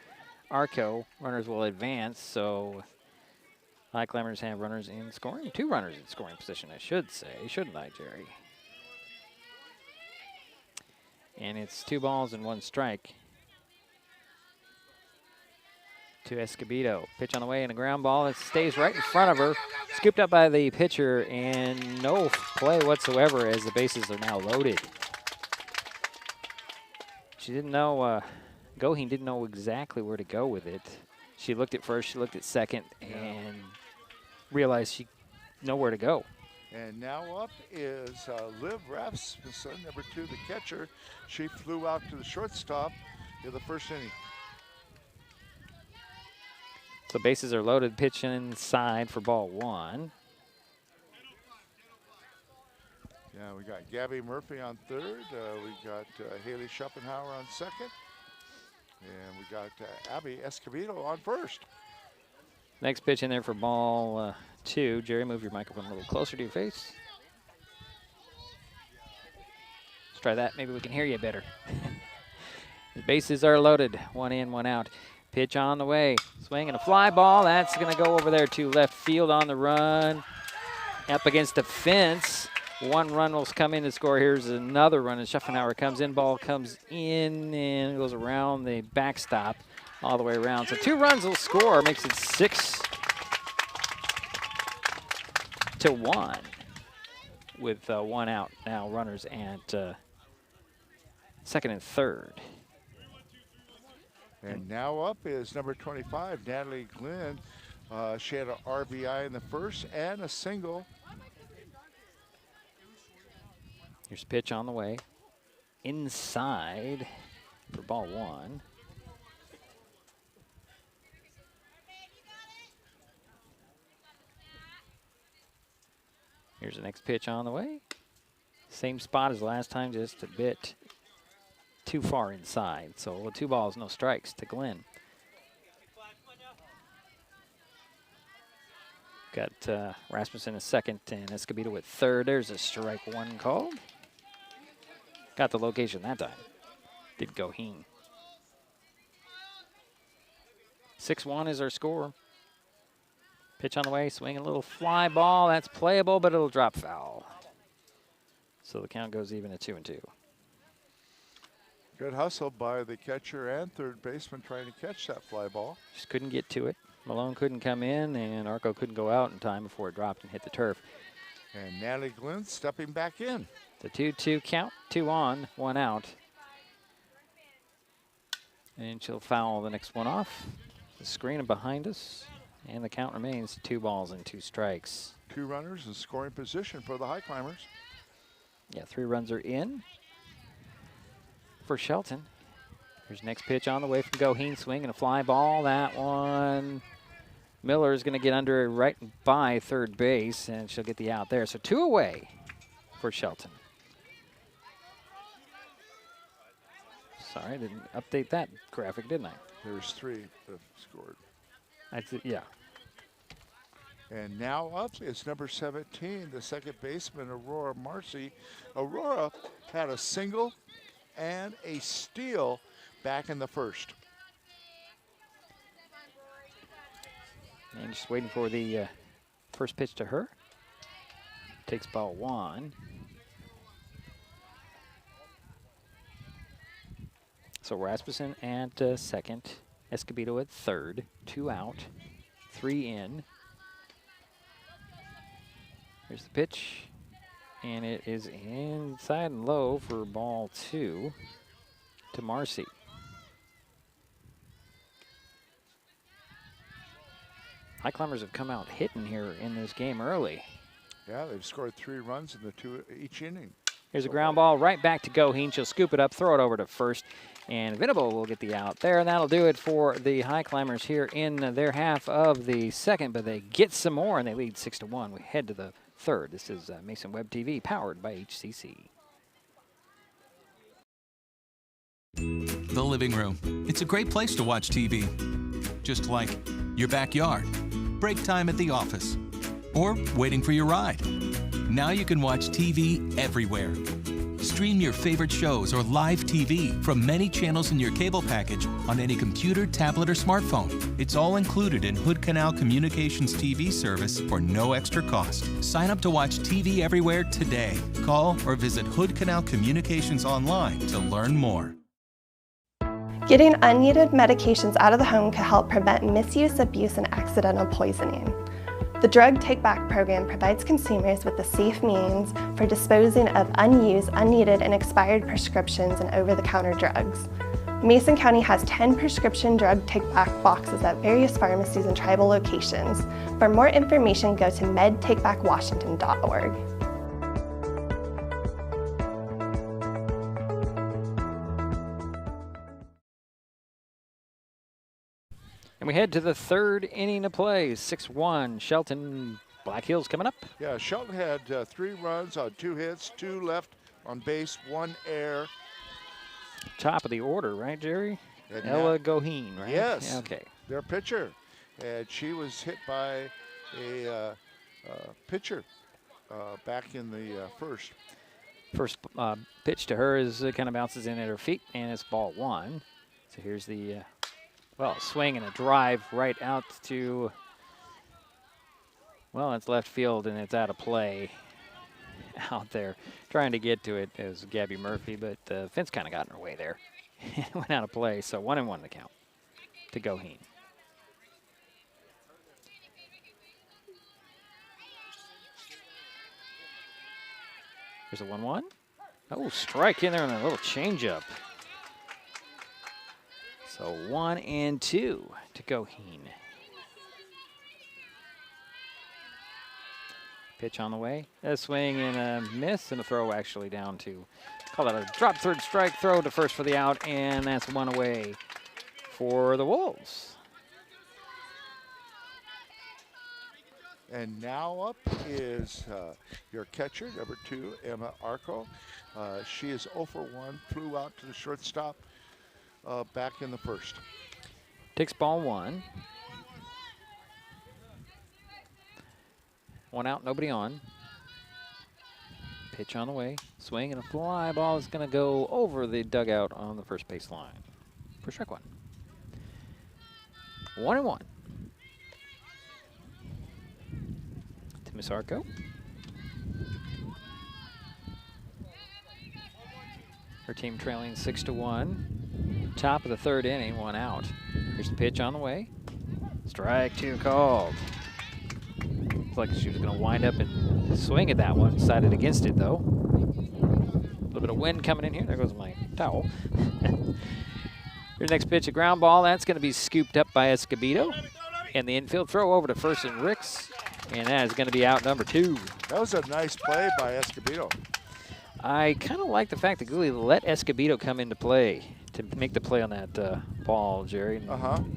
Arco. Runners will advance, so Highclimbers have runners in scoring. 2 runners in scoring position, I should say. Shouldn't I, Jerry? And it's 2 balls and 1 strike to Escobedo. Pitch on the way and a ground ball. It stays right in front of her. Scooped up by the pitcher, and no play whatsoever as the bases are now loaded. She didn't know, Goheen didn't know exactly where to go with it. She looked at first, she looked at second, and realized she know where to go. And now up is Liv Rasmussen, number 2, the catcher. She flew out to the shortstop in the first inning. So bases are loaded, pitch inside for ball 1. Yeah, we got Gabby Murphy on third. We got Haley Schuffenhauer on second. And we got Abby Escobedo on first. Next pitch in there for ball 2. Jerry, move your microphone a little closer to your face. Let's try that. Maybe we can hear you better. The bases are loaded. 1 in, 1 out. Pitch on the way. Swing and a fly ball. That's going to go over there to left field on the run. Up against the fence. 1 run will come in to score. Here's another run, and Schuffenhauer comes in. Ball comes in and goes around the backstop all the way around. So 2 runs will score. Makes it 6-1 with 1 out. Now runners at second and third. And now up is number 25, Natalie Glenn. She had an RBI in the first and a single. Here's a pitch on the way. Inside for ball 1. Here's the next pitch on the way. Same spot as last time, just a bit too far inside. So 2 balls, no strikes to Glenn. Got Rasmussen at second and Escobedo at third. There's a strike 1 called. Got the location that time. Did Goheen. 6-1 is our score. Pitch on the way, swing a little fly ball. That's playable, but it'll drop foul. So the count goes even at 2-2. Good hustle by the catcher and third baseman trying to catch that fly ball. Just couldn't get to it. Malone couldn't come in, and Arco couldn't go out in time before it dropped and hit the turf. And Natalie Glenn stepping back in. The 2-2 count, 2 on, 1 out. And she'll foul the next one off. The screen behind us, and the count remains 2 balls and 2 strikes. 2 runners in scoring position for the Highclimbers. Yeah, 3 runs are in for Shelton. Here's next pitch on the way from Goheen, swing and a fly ball. That one, Miller is going to get under right by third base, and she'll get the out there. So 2 away for Shelton. Sorry, I didn't update that graphic, didn't I? There's 3 that scored. Yeah. And now up is number 17, the second baseman, Aurora Marcy. Aurora had a single and a steal back in the first. And just waiting for the first pitch to her. Takes ball 1. So Rasmussen at second, Escobedo at third, 2 out, 3 in. Here's the pitch, and it is inside and low for ball 2 to Marcy. Highclimbers have come out hitting here in this game early. Yeah, they've scored 3 runs in the 2 each inning. Here's a ground ball right back to Goheen. She'll scoop it up, throw it over to first, and Venable will get the out there. And that'll do it for the Highclimbers here in their half of the second, but they get some more, and they lead 6-1. We head to the third. This is Mason Web TV, powered by HCC. The living room. It's a great place to watch TV. Just like your backyard, break time at the office, or waiting for your ride. Now you can watch TV everywhere. Stream your favorite shows or live TV from many channels in your cable package on any computer, tablet, or smartphone. It's all included in Hood Canal Communications TV service for no extra cost. Sign up to watch TV everywhere today. Call or visit Hood Canal Communications online to learn more. Getting unneeded medications out of the home can help prevent misuse, abuse, and accidental poisoning. The Drug Take Back program provides consumers with a safe means for disposing of unused, unneeded, and expired prescriptions and over-the-counter drugs. Mason County has 10 prescription drug take-back boxes at various pharmacies and tribal locations. For more information, go to medtakebackwashington.org. And we head to the third inning of play, 6-1. Shelton, Black Hills coming up. Yeah, Shelton had 3 runs on 2 hits, 2 left on base, 1 error. Top of the order, right, Jerry? And Ella Goheen, right? Yes. Okay. Their pitcher. And she was hit by a pitcher back in the first. First pitch to her is kind of bounces in at her feet, and it's ball 1. So here's the swing and a drive right out to, well, it's left field and it's out of play out there. Trying to get to it is Gabby Murphy, but the fence kind of got in her way there. It went out of play, so 1-1 to count to Goheen. Here's a 1-1. Oh, strike in there and a little changeup. So 1-2 to Goheen. Pitch on the way. A swing and a miss, and a throw actually down to, call that a drop third strike, throw to first for the out, and that's 1 away for the Wolves. And now up is your catcher, number 2, Emma Arco. She is 0 for 1, flew out to the shortstop back in the first. Takes ball 1. 1 out, nobody on. Pitch on the way. Swing and a fly ball is going to go over the dugout on the first base line for strike 1. 1-1. To Miss Arco. Her team trailing 6-1. Top of the third inning, 1 out. Here's the pitch on the way. Strike 2 called. Looks like she was going to wind up and swing at that one. Decided against it, though. A little bit of wind coming in here. There goes my towel. Your next pitch, a ground ball. That's going to be scooped up by Escobedo. And the infield throw over to first and Ricks. And that is going to be out number 2. That was a nice play by Escobedo. I kind of like the fact that Gooley let Escobedo come into play to make the play on that ball, Jerry.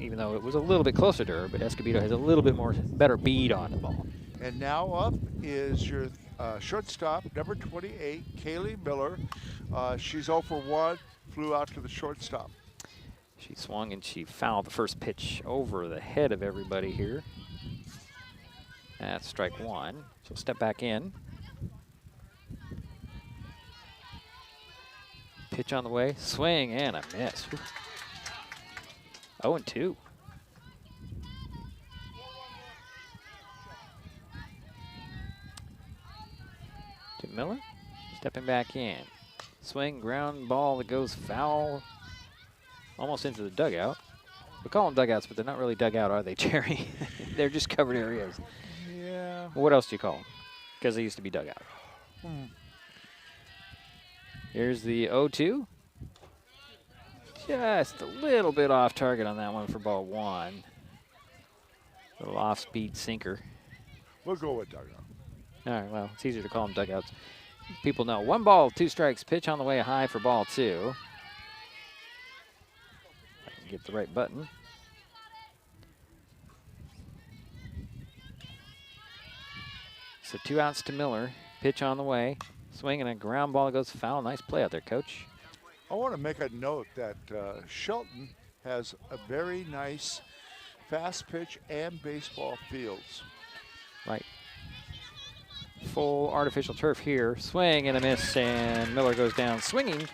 Even though it was a little bit closer to her, but Escobedo has a little bit more better bead on the ball. And now up is your shortstop, number 28, Kaylee Miller. She's 0 for 1, flew out to the shortstop. She swung and she fouled the first pitch over the head of everybody here. That's strike 1. She'll step back in. Pitch on the way, swing and a miss. 0-2. To Miller, stepping back in. Swing, ground ball that goes foul, almost into the dugout. We call them dugouts, but they're not really dugout, are they, Jerry? They're just covered areas. Yeah. What else do you call them? Because they used to be dugout. Here's the 0-2. Just a little bit off target on that one for ball 1. Little off-speed sinker. We'll go with dugout. All right, well, it's easier to call them dugouts. People know. 1 ball, 2 strikes. Pitch on the way high for ball 2. I can get the right button. So 2 outs to Miller. Pitch on the way. Swing and a ground ball goes foul. Nice play out there, Coach. I want to make a note that Shelton has a very nice fast pitch and baseball fields. Right. Full artificial turf here. Swing and a miss, and Miller goes down swinging.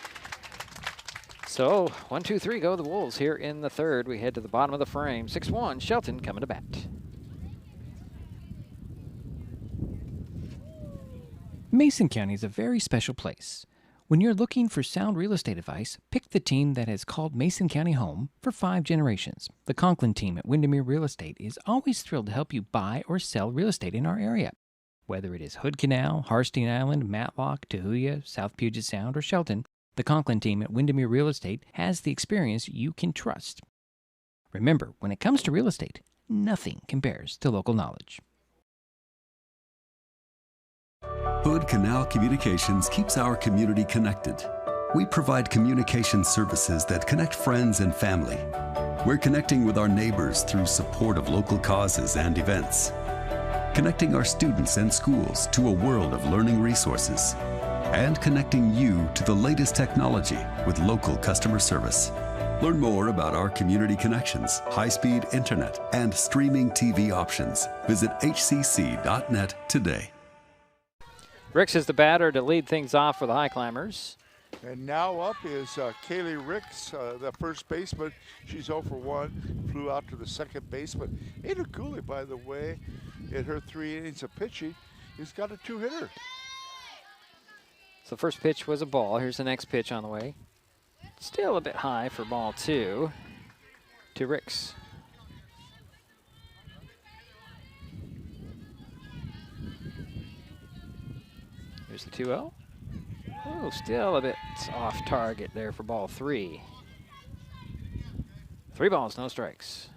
So 1, 2, 3 go the Wolves here in the 3rd. We head to the bottom of the frame. 6-1, Shelton coming to bat. Mason County is a very special place. When you're looking for sound real estate advice, pick the team that has called Mason County home for 5 generations. The Conklin team at Windermere Real Estate is always thrilled to help you buy or sell real estate in our area. Whether it is Hood Canal, Harstein Island, Matlock, Tahuya, South Puget Sound, or Shelton, the Conklin team at Windermere Real Estate has the experience you can trust. Remember, when it comes to real estate, nothing compares to local knowledge. Hood Canal Communications keeps our community connected. We provide communication services that connect friends and family. We're connecting with our neighbors through support of local causes and events. Connecting our students and schools to a world of learning resources. And connecting you to the latest technology with local customer service. Learn more about our community connections, high-speed internet, and streaming TV options. Visit hcc.net today. Ricks is the batter to lead things off for the Highclimbers. And now up is Kaylee Ricks, the first baseman. She's 0 for 1, flew out to the second baseman. Ada Cooley, by the way, in her 3 innings of pitching, has got a 2-hitter. So first pitch was a ball. Here's the next pitch on the way. Still a bit high for ball 2 to Ricks. Here's the 2-0. Oh, still a bit off target there for ball 3. 3 balls, no strikes.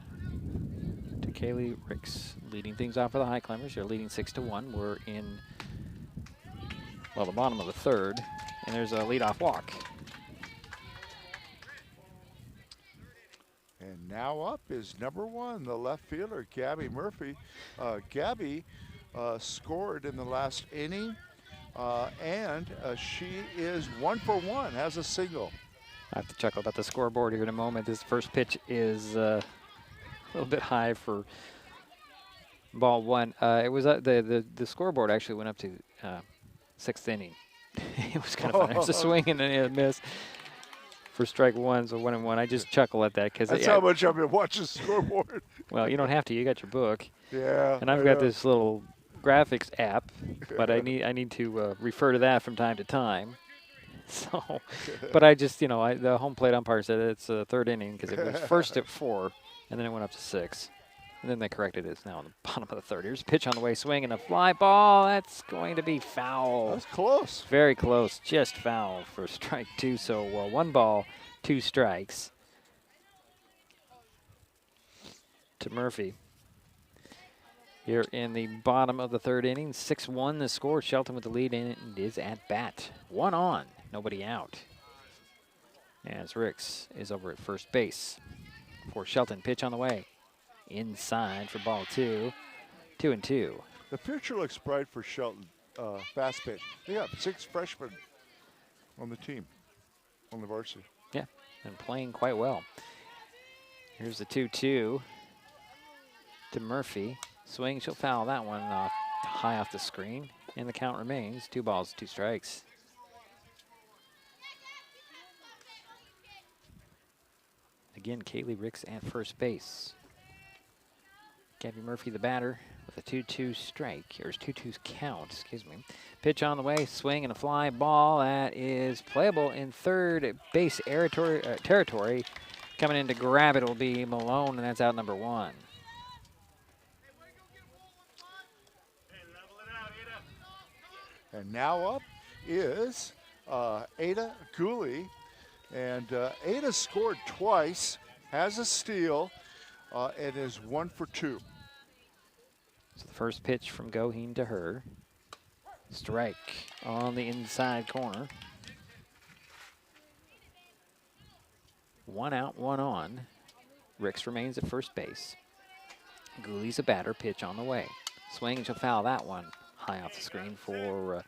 To Kaylee Ricks, leading things off for the Highclimbers. They're leading 6-1. We're in, well, the bottom of the 3rd, and there's a leadoff walk. And now up is number 1, the left fielder, Gabby Murphy. Gabby scored in the last inning. And she is 1 for 1, has a single. I have to chuckle about the scoreboard here in a moment. This first pitch is a little bit high for ball 1. It was the scoreboard actually went up to 6th inning. It was kind of fun. There's a swing and a miss for strike 1, so 1-1. I just chuckle at that because that's how much I've been watching the scoreboard. Well, you don't have to. You got your book. Yeah. And I've got this little graphics app, but I need to refer to that from time to time. So, but I just, the home plate umpire said it's a 3rd inning because it was first at 4, and then it went up to 6. And then they corrected it. It's now in the bottom of the third. Here's a pitch on the way, swing and a fly ball. That's going to be foul. That's close. Very close, just foul for strike 2. So 1 ball, 2 strikes to Murphy. Here in the bottom of the third inning, 6-1 the score. Shelton with the lead and is at bat. 1 on, nobody out. As Ricks is over at first base for Shelton. Pitch on the way. Inside for ball 2. 2-2. The future looks bright for Shelton. Fastpitch. They got 6 freshmen on the team, on the varsity. Yeah, and playing quite well. Here's the 2-2 to Murphy. Swing, she'll foul that one high off the screen. And the count remains 2 balls, 2 strikes. Again, Kaylee Ricks at first base. Gabby Murphy, the batter, with a 2-2 strike, or 2-2 count, excuse me. Pitch on the way, swing and a fly ball. That is playable in third base territory. Coming in to grab it will be Malone, and that's out number 1. And now up is Ada Gooley. And Ada scored twice, has a steal, and is 1 for 2. So the first pitch from Goheen to her. Strike on the inside corner. 1 out, 1 on. Ricks remains at first base. Gooley's a batter, pitch on the way. Swing and she'll foul that one high off the screen for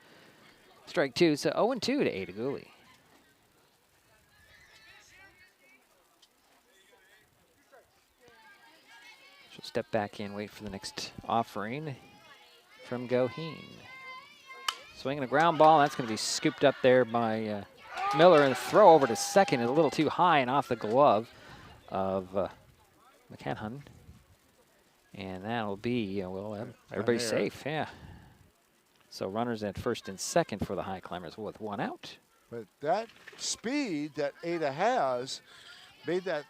strike 2. So 0-2 to Ada Gooley. She'll step back in, wait for the next offering from Goheen. Swinging a ground ball. That's going to be scooped up there by Miller, and the throw over to second is a little too high and off the glove of McCann. And that'll be, everybody's safe, yeah. So runners at first and second for the Highclimbers with 1 out. But that speed that Ada has made that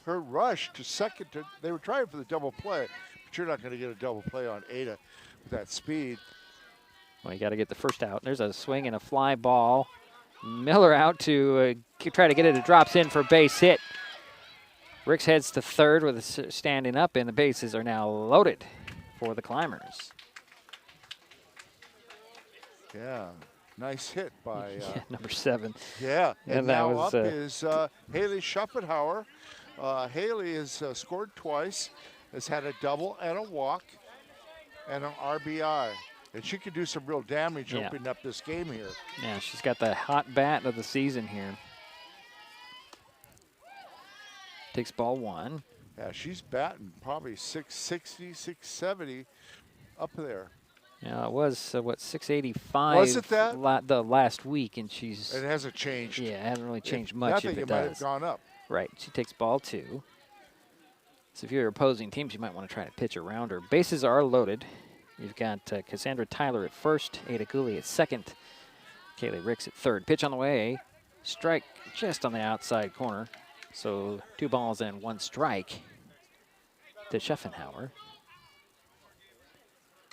her rush to second. They were trying for the double play, but you're not going to get a double play on Ada with that speed. Well, you got to get the first out. There's a swing and a fly ball. Miller out to try to get it. It drops in for base hit. Ricks heads to third with a standing up, and the bases are now loaded for the Climbers. Yeah, nice hit by number 7. Yeah, and that now was, up is Haley Schopenhauer. Haley has scored twice, has had a double and a walk, and an RBI. And she could do some real damage opening up this game here. Yeah, she's got the hot bat of the season here. Takes ball 1. Yeah, she's batting probably 660, 670 up there. Yeah, it was, 685 was it that? The last week, and she's... It hasn't changed. Yeah, it hasn't really changed much if it might does. have gone up. Right, she takes ball 2. So if you're opposing teams, you might want to try to pitch around her. Bases are loaded. You've got Cassandra Tyler at first, Ada Gooley at second, Kaylee Ricks at third. Pitch on the way, strike just on the outside corner. So 2 balls and 1 strike to Schopenhauer.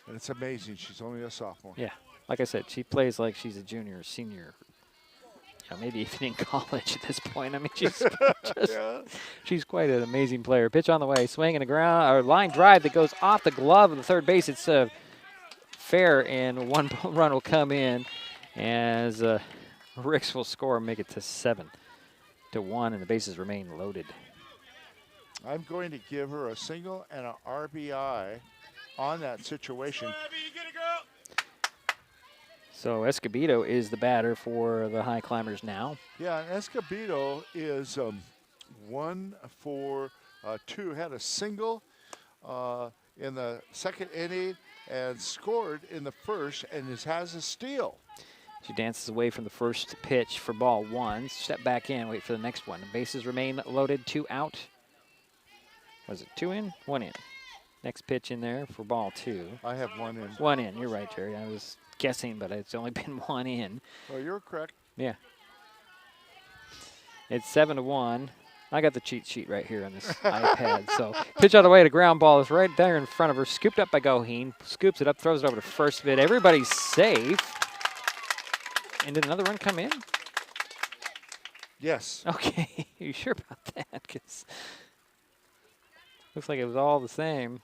And it's amazing. She's only a sophomore. Yeah. Like I said, she plays like she's a junior or senior. Maybe even in college at this point. I mean, she's quite an amazing player. Pitch on the way, swing and a line drive that goes off the glove of the third base. It's fair, and 1 run will come in as Ricks will score and make it to 7-1, and the bases remain loaded. I'm going to give her a single and an RBI on that situation. So Escobedo is the batter for the Highclimbers now. Yeah, and Escobedo is 1 for 2. Had a single in the second inning and scored in the first, and has a steal. She dances away from the first pitch for ball 1. Step back in, wait for the next one. The bases remain loaded, 2 out. Was it 2 in? 1 in. Next pitch in there for ball 2. I have 1 in. 1 in, you're right, Terry. I was guessing, but it's only been 1 in. Oh, you're correct. Yeah. It's 7-1. I got the cheat sheet right here on this iPad. So pitch out of the way to ground ball is right there in front of her. Scooped up by Goheen. Scoops it up, throws it over to first bid. Everybody's safe. And did another run come in? Yes. Okay. Are you sure about that? Because looks like it was all the same.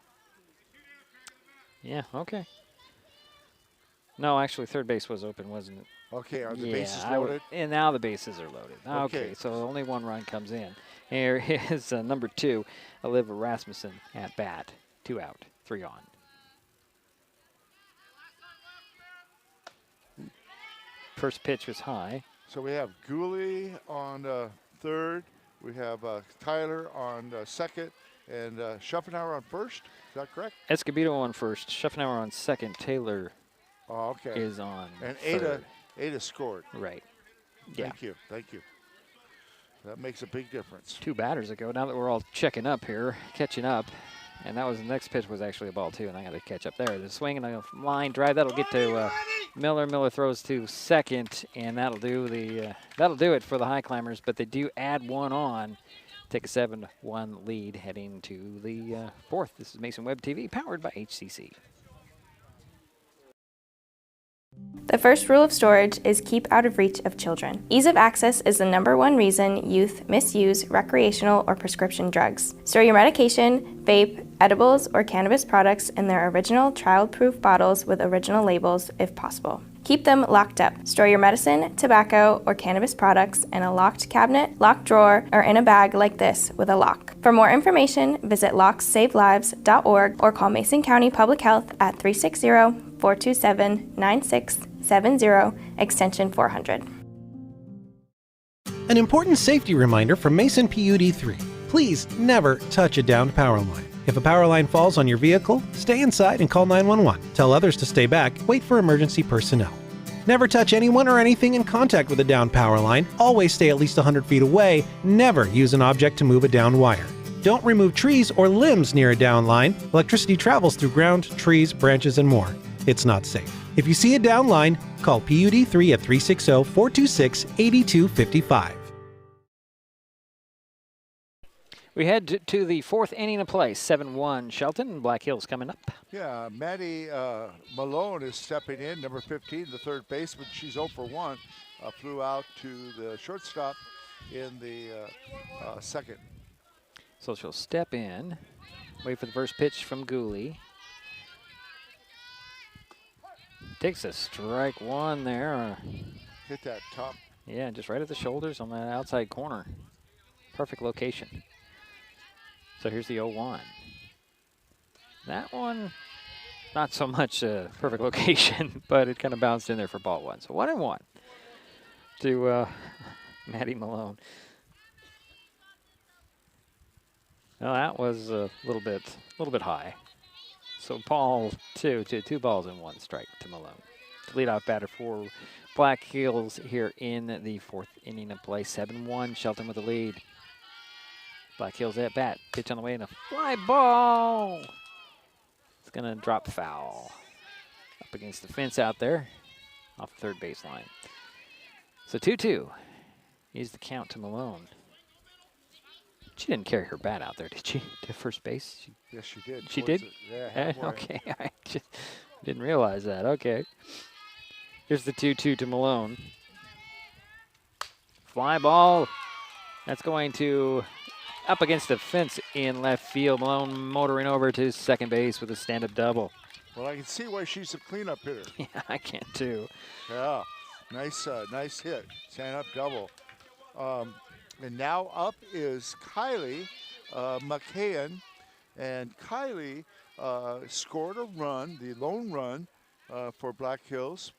Yeah, okay. No, actually, third base was open, wasn't it? Okay, are the yeah, bases loaded? And now the bases are loaded. Okay. So only one run comes in. Here is number 2, Olivia Rasmussen at bat. 2 out, 3 on. First pitch was high. So we have Gooley on third. We have Tyler on second, and Schuffenauer on first. Is that correct? Escobedo on first, Schuffenauer on second, Taylor is on and third. Ada scored. Right. Yeah. Thank you. That makes a big difference. 2 batters ago. Now that we're all checking up here, catching up, and that was the next pitch was actually a ball too, and I got to catch up there. The swing and a line drive that'll get to Miller. Miller throws to second, and that'll do it for the Highclimbers. But they do add 1 on, take a 7-1 lead heading to the 4th. This is Mason Web TV, powered by HCC. The first rule of storage is keep out of reach of children. Ease of access is the #1 reason youth misuse recreational or prescription drugs. Store your medication, vape, edibles, or cannabis products in their original child-proof bottles with original labels if possible. Keep them locked up. Store your medicine, tobacco, or cannabis products in a locked cabinet, locked drawer, or in a bag like this with a lock. For more information, visit lockssavelives.org or call Mason County Public Health at 360-427-9670, extension 400. An important safety reminder from Mason PUD3. Please never touch a downed power line. If a power line falls on your vehicle, stay inside and call 911. Tell others to stay back, wait for emergency personnel. Never touch anyone or anything in contact with a downed power line. Always stay at least 100 feet away. Never use an object to move a downed wire. Don't remove trees or limbs near a downed line. Electricity travels through ground, trees, branches, and more. It's not safe. If you see a downed line, call PUD3 at 360-426-8255. We head to the 4th inning of play. 7-1 Shelton. Black Hills coming up. Yeah, Maddie Malone is stepping in, number 15, the third baseman. She's 0 for 1. Flew out to the shortstop in the second. So she'll step in, wait for the first pitch from Gooley. Takes a strike 1 there. Hit that top. Yeah, just right at the shoulders on that outside corner. Perfect location. So here's the 0-1. That one, not so much a perfect location, but it kind of bounced in there for ball 1. So 1-1 to Maddie Malone. Well, that was a little bit high. So ball 2 balls and 1 strike to Malone. The leadoff batter for Black Hills here in the 4th inning of play. 7-1, Shelton with the lead. Black Hills at bat. Pitch on the way and a fly ball. It's going to drop foul. Up against the fence out there. Off the third baseline. So 2-2 is the count to Malone. She didn't carry her bat out there, did she? To first base? Yes, she did. She did? Yeah. Okay. I just didn't realize that. Okay. Here's the 2-2 to Malone. Fly ball. That's going to up against the fence in left field. Malone motoring over to second base with a stand-up double. Well, I can see why she's a cleanup hitter. Yeah, I can too. Yeah, nice hit. Stand-up double. And now up is Kylie McCann. And Kylie scored a run, the lone run for Black Hills.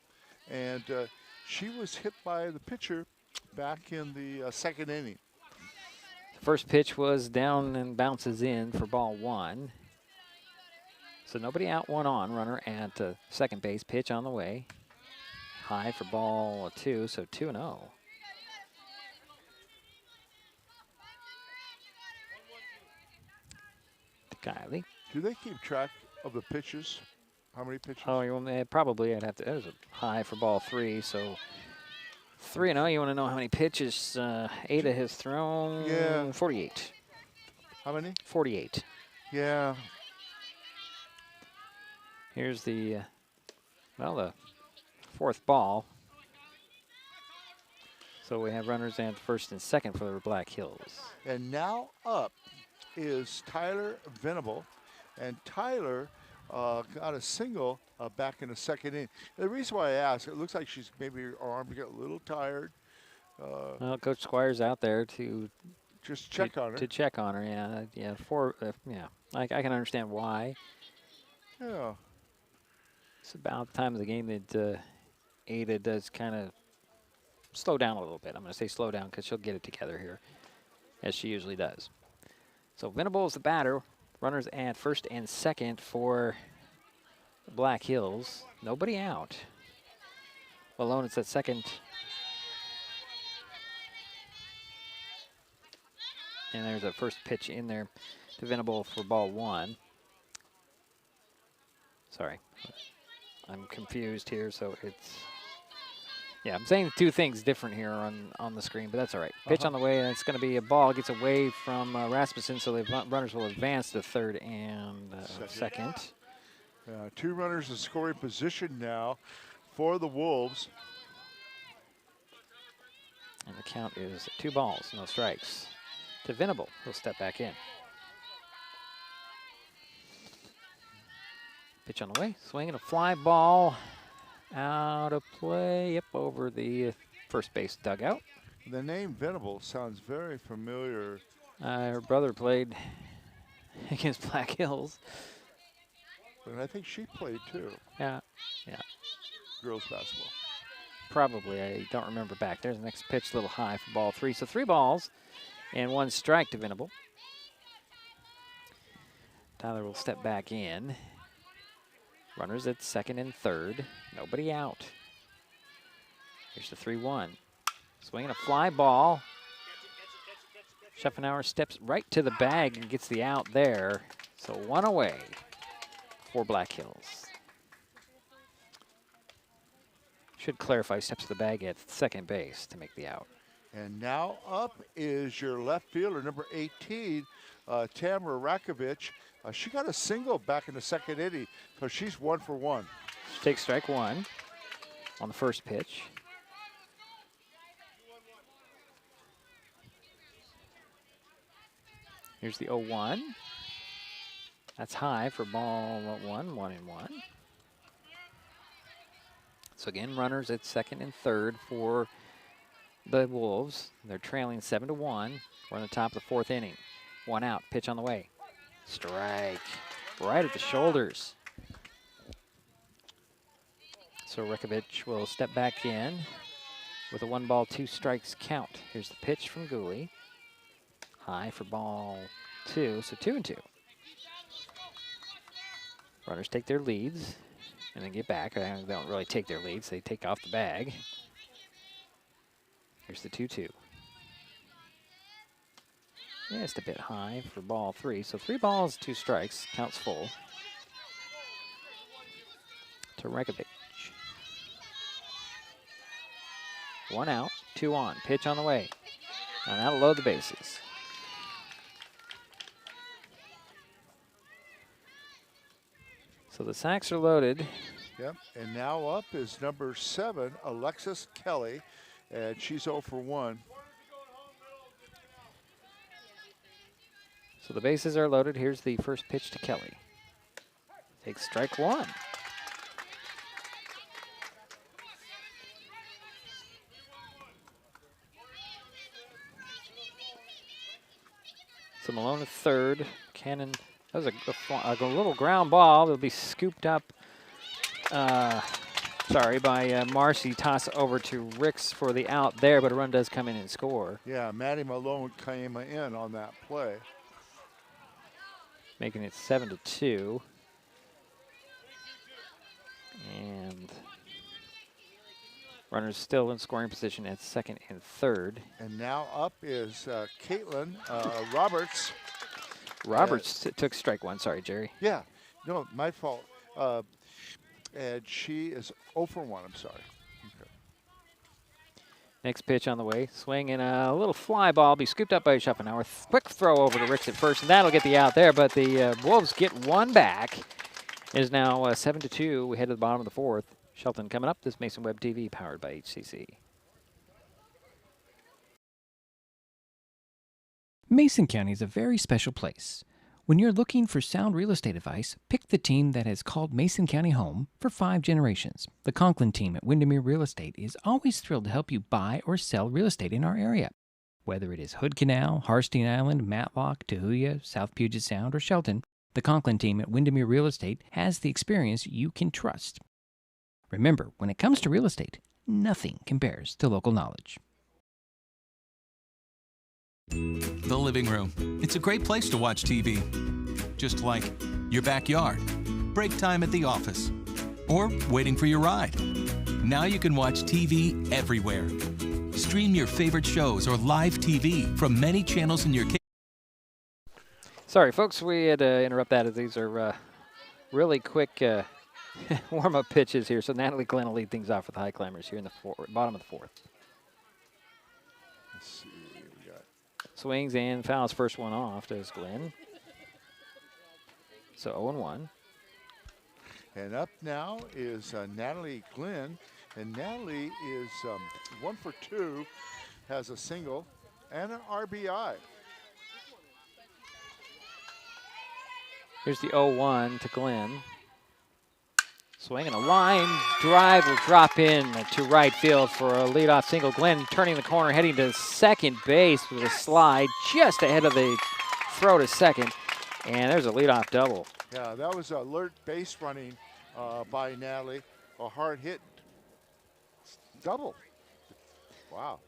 And she was hit by the pitcher back in the second inning. First pitch was down and bounces in for ball 1. So nobody out, 1 on. Runner at second base. Pitch on the way. High for ball 2, so 2-0. To Kylie. Do they keep track of the pitches? How many pitches? Oh, you want me, probably. I'd have to. That was a high for ball 3, so 3-0. You want to know how many pitches Ada has thrown? Yeah. 48. How many? 48. Yeah. Here's the, the fourth ball. So we have runners at first and second for the Black Hills. And now up is Tyler Venable. And Tyler got a single back in the second inning. The reason why I ask, it looks like she's maybe her arm got a little tired. Well, Coach Squire's out there to just check on her. To check on her, yeah. I can understand why. Yeah. It's about the time of the game that Ada does kind of slow down a little bit. I'm going to say slow down because she'll get it together here, as she usually does. So Venable is the batter. Runners at first and second for the Black Hills. Nobody out. Malone is at second. And there's a first pitch in there to Venable for ball 1. Sorry. I'm confused here, so it's... Yeah, I'm saying two things different here on the screen, but that's all right. Pitch on the way, and it's going to be a ball. Gets away from Rasmussen, so the runners will advance to third and second. 2 runners in scoring position now for the Wolves. And the count is 2 balls, no strikes. To Venable, he'll step back in. Pitch on the way, swinging a fly ball. Out of play, over the first base dugout. The name Venable sounds very familiar. Her brother played against Black Hills. And I think she played too. Yeah. Girls basketball. Probably, I don't remember back. There's the next pitch, a little high for ball 3. So 3 balls and 1 strike to Venable. Tyler will step back in. Runners at second and third. Nobody out. Here's the 3-1. Swinging a fly ball. Schaffenauer steps right to the bag and gets the out there. So 1 away for Black Hills. Should clarify, steps to the bag at second base to make the out. And now up is your left fielder, number 18, Tamara Rakovich. She got a single back in the second inning, so she's 1 for 1. She takes strike 1 on the first pitch. Here's the 0-1. That's high for ball 1, 1-1. So again, runners at second and third for the Wolves. They're trailing 7-1. We're in the top of the 4th inning. 1 out, pitch on the way. Strike, right at the shoulders. So Rekovich will step back in with a 1 ball, 2 strikes count. Here's the pitch from Gooley. High for ball 2, so 2-2. Runners take their leads and then get back. They don't really take their leads, they take off the bag. Here's the 2-2. Just a bit high for ball 3. So 3 balls, 2 strikes, counts full. To Rekovich. 1 out, 2 on. Pitch on the way. And that'll load the bases. So the sacks are loaded. Yep, and now up is number 7, Alexis Kelly, and she's 0 for 1. So the bases are loaded. Here's the first pitch to Kelly. Takes strike 1. So Malone at third. Cannon, that was a little ground ball. It'll be scooped up, by Marcy. Toss over to Ricks for the out there, but a run does come in and score. Yeah, Maddie Malone came in on that play. Making it 7-2. And runners still in scoring position at second and third. And now up is Caitlin Roberts. Roberts took strike 1. Sorry, Jerry. Yeah, no, my fault. And she is 0 for 1, I'm sorry. Okay. Next pitch on the way. Swing and a little fly ball. Be scooped up by Schopenhauer. Quick throw over to Ricks at first, and that'll get the out there. But the Wolves get one back. It is now 7-2. We head to the bottom of the fourth. Shelton coming up. This Mason Web TV powered by HCC. Mason County is a very special place. When you're looking for sound real estate advice, pick the team that has called Mason County home for 5 generations. The Conklin team at Windermere Real Estate is always thrilled to help you buy or sell real estate in our area. Whether it is Hood Canal, Harstein Island, Matlock, Tahuya, South Puget Sound, or Shelton, the Conklin team at Windermere Real Estate has the experience you can trust. Remember, when it comes to real estate, nothing compares to local knowledge. The living room. It's a great place to watch TV. Just like your backyard, break time at the office, or waiting for your ride. Now you can watch TV everywhere. Stream your favorite shows or live TV from many channels in your kitchen. Sorry, folks, we had to interrupt that as these are really quick warm-up pitches here. So Natalie Glenn will lead things off with the Highclimbers here in the bottom of the fourth. Let's see. We got Swings and fouls first one off, does Glenn. So 0-1. And up now is Natalie Glenn. And Natalie is 1 for 2, has a single and an RBI. Here's the 0-1 to Glenn. Swing and a line drive will drop in to right field for a leadoff single. Glenn turning the corner, heading to second base with a slide just ahead of the throw to second. And there's a leadoff double. Yeah, that was alert base running by Natalie. A hard hit double. Wow.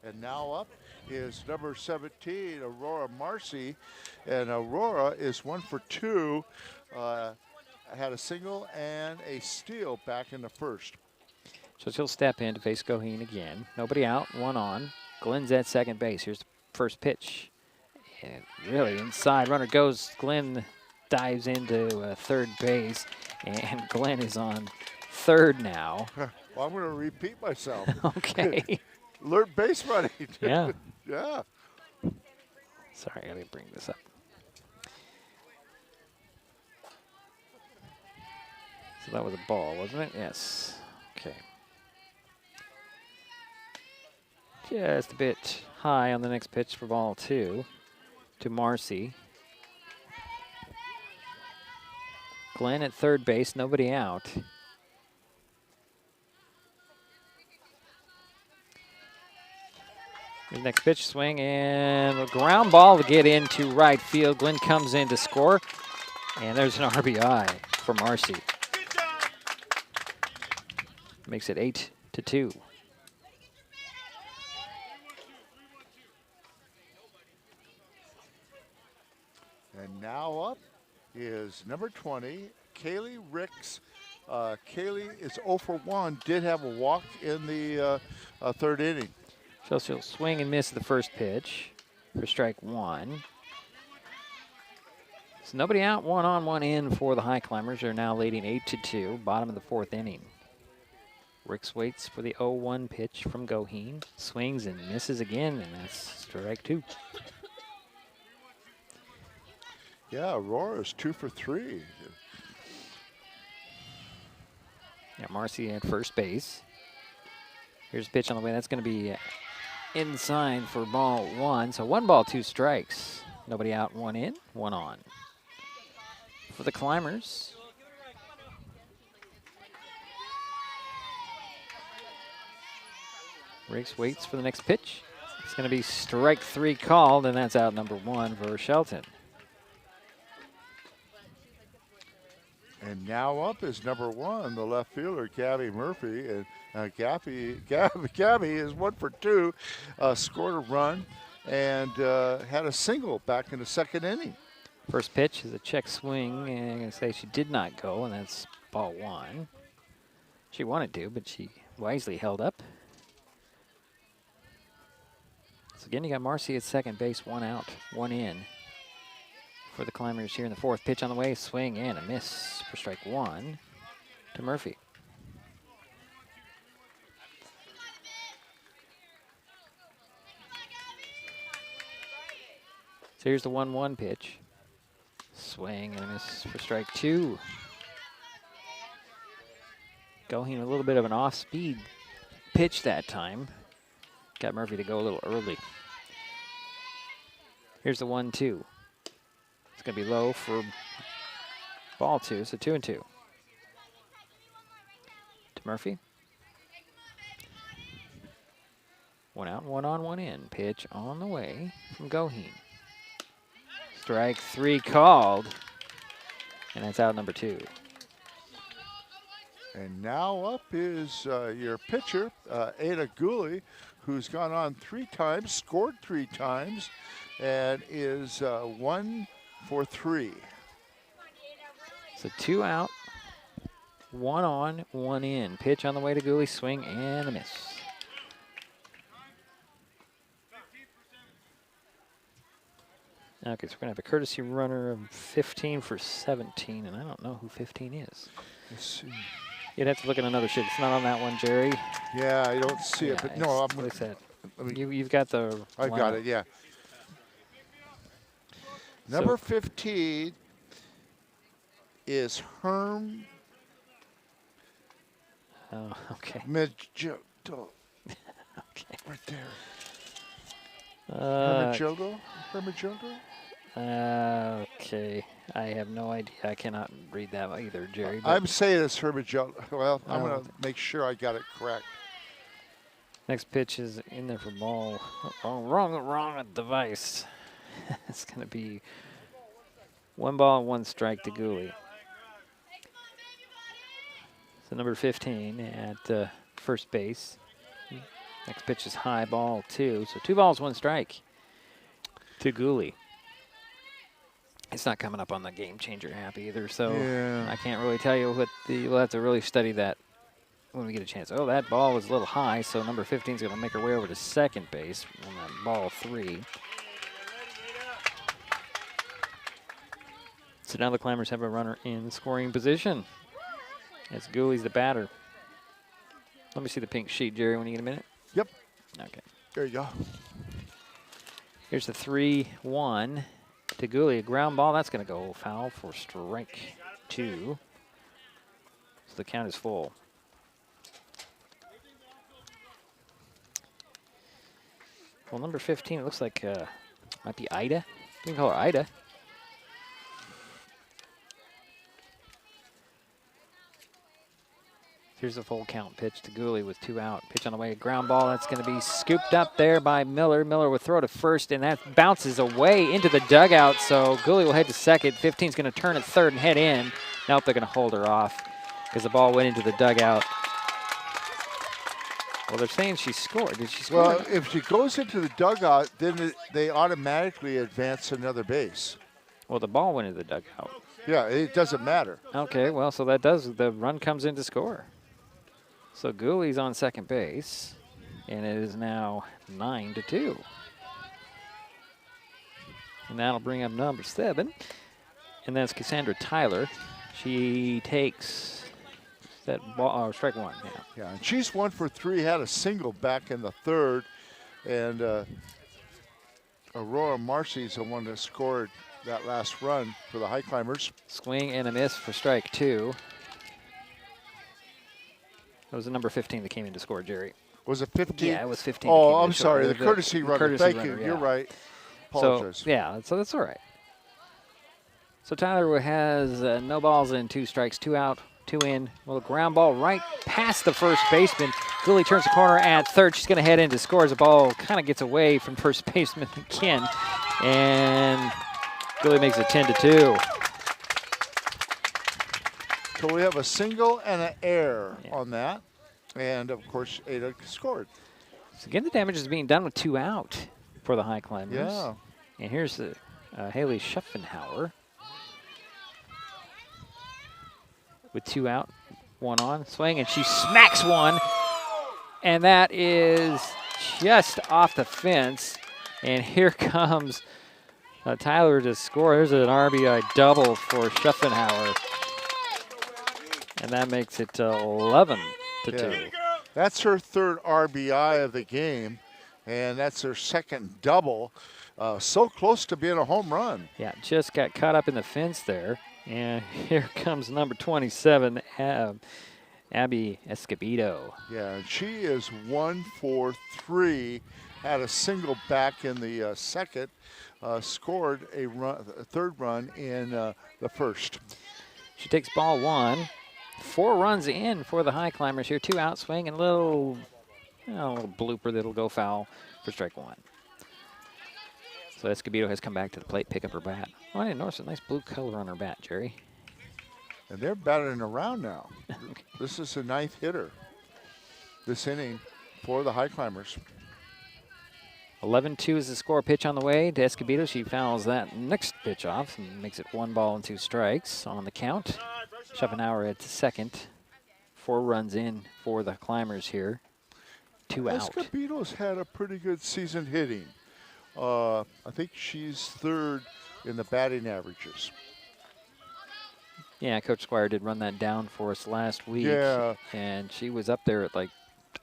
And now up is number 17, Aurora Marcy. And Aurora is 1 for 2. Had a single and a steal back in the first. So she'll step in to face Goheen again. Nobody out, one on. Glenn's at second base. Here's the first pitch. And really inside, runner goes. Glenn dives into third base, and Glenn is on third now. Well, I'm going to repeat myself. Okay. Alert base running. Yeah. Yeah. Sorry, I gotta bring this up. So that was a ball, wasn't it? Yes. Okay. Just a bit high on the next pitch for ball 2 to Marcy. Glenn at third base, nobody out. The next pitch, swing, and a ground ball to get into right field. Glenn comes in to score, and there's an RBI for Marcy. Makes it 8-2. And now up is number 20, Kaylee Ricks. Kaylee is 0 for 1, did have a walk in the third inning. So she'll swing and miss the first pitch for strike 1. So nobody out, 1 on, 1 in for the Highclimbers. They're now leading 8-2, bottom of the fourth inning. Ricks waits for the 0-1 pitch from Goheen. Swings and misses again, and that's strike 2. Yeah, Aurora's 2 for 3. Yeah, Marcy at first base. Here's a pitch on the way. That's going to be inside for ball 1. So 1 ball, 2 strikes. Nobody out, 1 in, 1 on. For the Climbers. Riggs waits for the next pitch. It's going to be strike 3 called, and that's out number 1 for Shelton. And now up is number 1, the left fielder, Gabby Murphy. And Gabby is 1 for 2, scored a run, and had a single back in the second inning. First pitch is a check swing, and I'm going to say she did not go, and that's ball 1. She wanted to, but she wisely held up. So again, you got Marcy at second base, 1 out, 1 in for the Climbers here in the fourth. Pitch on the way, swing and a miss for strike 1 to Murphy. So here's the 1-1 pitch. Swing and a miss for strike 2. Going a little bit of an off-speed pitch that time. Got Murphy to go a little early. Here's the 1-2. It's going to be low for ball 2, so 2-2. To Murphy. 1 out, 1 on, 1 in. Pitch on the way from Goheen. Strike 3 called. And that's out number 2. And now up is your pitcher, Ada Gooley, who's gone on 3 times, scored 3 times, and is 1 for 3. So 2 out, 1 on, 1 in. Pitch on the way to Gooley, swing and a miss. Okay, so we're going to have a courtesy runner of 15 for 17, and I don't know who 15 is. Let's see. You'd have to look at another sheet. It's not on that one, Jerry. Yeah, I don't see it, but no, I'm what is that? Let me, You've got the. I've got it, yeah. Number 15 is Herm. Oh, okay. Medjogo. Okay. Right there. Hermojogo? Okay. I have no idea. I cannot read that either, Jerry. I'm saying it's Hermojogo. Well, I'm going to make sure I got it correct. Next pitch is in there for ball. Wrong device. It's going to be 1 ball and 1 strike to Gooley. So number 15 at first base. Next pitch is high, ball 2. So 2 balls, 1 strike to Gooley. It's not coming up on the game changer app either, so yeah. I can't really tell you what we'll have to really study that when we get a chance. Oh, that ball was a little high, so number 15 is going to make her way over to second base on that ball 3. So now the Climbers have a runner in scoring position. As Gooley's the batter. Let me see the pink sheet, Jerry, when you get a minute. Yep. Okay. There you go. Here's the 3-1 to Gooley. A ground ball. That's going to go foul for strike 2. So the count is full. Well, number 15, it looks like might be Ida. We can call her Ida. Here's the full count pitch to Gooley with 2 out. Pitch on the way, a ground ball. That's going to be scooped up there by Miller. Miller will throw to first, and that bounces away into the dugout. So Gooley will head to second. 15's going to turn at third and head in. Nope, they're going to hold her off because the ball went into the dugout. Well, they're saying she scored. Did she score? Well, if she goes into the dugout, then they automatically advance another base. Well, the ball went into the dugout. Yeah, it doesn't matter. Okay, well, so the run comes in to score. So Gooley's on second base, and it is now 9-2. And that'll bring up number 7, and that's Cassandra Tyler. She takes that ball, strike 1. Yeah. Yeah, and she's 1 for 3, had a single back in the 3rd, and Aurora Marcy's the one that scored that last run for the Highclimbers. Swing and a miss for strike 2. It was the number 15 that came in to score, Jerry. Was it 15? Yeah, it was 15. Oh, I'm sorry. The courtesy runner. Thank you. Yeah. You're right. Apologize. So, yeah, so that's all right. So Tyler has no balls and 2 strikes, 2 out, 2 in. Well, a ground ball right past the first baseman. Gooley turns the corner at third. She's going to head in to score as the ball kind of gets away from first baseman Ken. And Gooley makes it 10-2. So we have a single and an error on that. And, of course, Ada scored. So again, the damage is being done with 2 out for the Highclimbers. Yeah. And here's the Haley Schuffenhauer with 2 out, 1 on, swing, and she smacks one. And that is just off the fence. And here comes Tyler to score. There's an RBI double for Schuffenhauer. And that makes it 11-2. That's her 3rd RBI of the game, and that's her 2nd double. so close to being a home run. Yeah, just got caught up in the fence there. And here comes number 27, Abby Escobedo. Yeah, and she is 1 for 3. Had a single back in the second. Scored a third run in the first. She takes ball 1. 4 runs in for the Highclimbers here. 2 outswing and a little blooper that'll go foul for strike 1. So Escobedo has come back to the plate, pick up her bat. Oh, I didn't notice a nice blue color on her bat, Jerry. And they're batting around now. Okay. This is the 9th hitter this inning for the Highclimbers. 11-2 is the score. Pitch on the way to Escobedo. She fouls that next pitch off and makes it 1 ball and 2 strikes on the count. Schopenhauer at second. 4 runs in for the Climbers here. 2 out. Escobedo's had a pretty good season hitting. I think she's 3rd in the batting averages. Yeah, Coach Squire did run that down for us last week. Yeah. And she was up there at, like,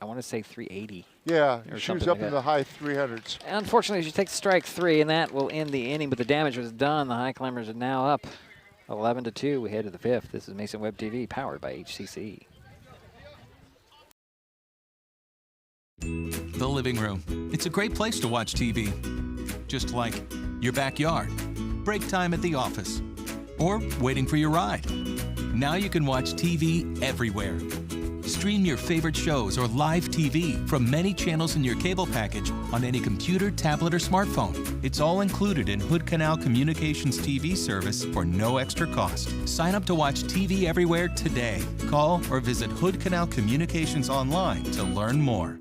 I want to say 380. Yeah, or she was something up like in that. the high 300s. Unfortunately, she takes strike 3, and that will end the inning, but the damage was done. The Highclimbers are now up 11-2. We head to the 5th. This is Mason Web TV, powered by HCC. The living room. It's a great place to watch TV. Just like your backyard, break time at the office, or waiting for your ride. Now you can watch TV everywhere. Stream your favorite shows or live TV from many channels in your cable package on any computer, tablet, or smartphone. It's all included in Hood Canal Communications TV service for no extra cost. Sign up to watch TV everywhere today. Call or visit Hood Canal Communications online to learn more.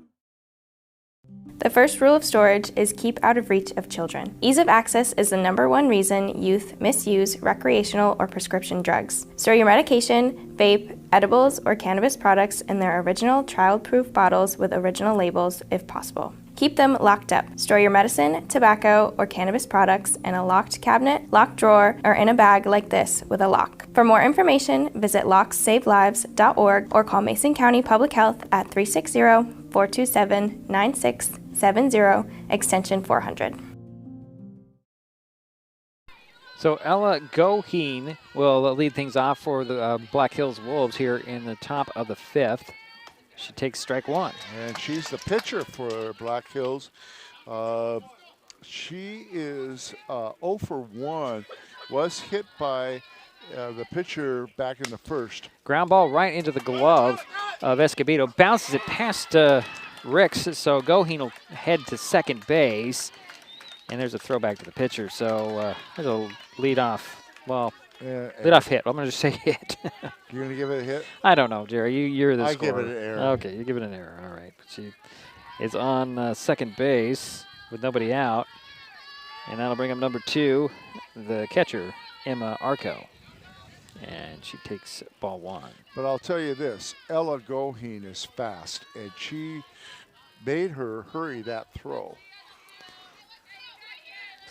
The first rule of storage is keep out of reach of children. Ease of access is the #1 reason youth misuse recreational or prescription drugs. Store your medication, vape, edibles, or cannabis products in their original child-proof bottles with original labels if possible. Keep them locked up. Store your medicine, tobacco, or cannabis products in a locked cabinet, locked drawer, or in a bag like this with a lock. For more information, visit locksavelives.org or call Mason County Public Health at 360-427-9670, extension 400. So Ella Goheen will lead things off for the Black Hills Wolves here in the top of the 5th. She takes strike 1. And she's the pitcher for Black Hills. She is 0 for 1. Was hit by the pitcher back in the first. Ground ball right into the glove of Escobedo. Bounces it past Ricks, so Goheen will head to second base. And there's a throwback to the pitcher. So there's a leadoff, leadoff hit. I'm going to just say hit. You're going to give it a hit? I don't know, Jerry. You're the I scorer. give it an error. Okay, you give it an error. All right. But she is on second base with nobody out. And that'll bring up number 2, the catcher, Emma Arco. And she takes ball 1. But I'll tell you this, Ella Goheen is fast, and she made her hurry that throw.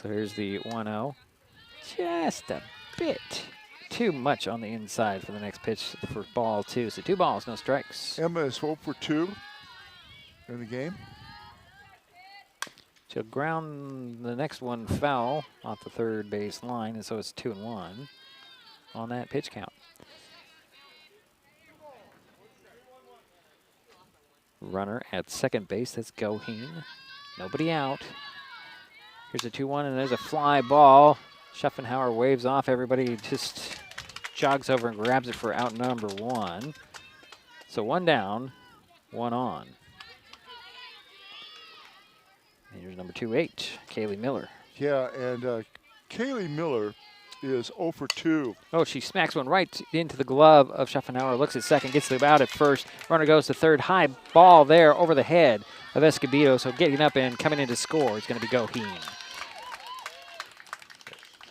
So here's the 1-0. Just a bit too much on the inside for the next pitch for ball 2. So 2 balls, no strikes. Emma is 0 for 2 in the game. She'll ground the next one foul off the third base line, and so it's 2-1 on that pitch count. Runner at second base, that's Goheen. Nobody out. Here's a 2-1, and there's a fly ball. Schopenhauer waves off. Everybody just jogs over and grabs it for out number 1. So 1 down, 1 on. And here's number 2-8, Kaylee Miller. Yeah, and Kaylee Miller is 0 for 2. Oh, she smacks one right into the glove of Schopenhauer. Looks at second, gets the out at first. Runner goes to third. High ball there over the head of Escobedo. So getting up and coming in to score is going to be Goheen.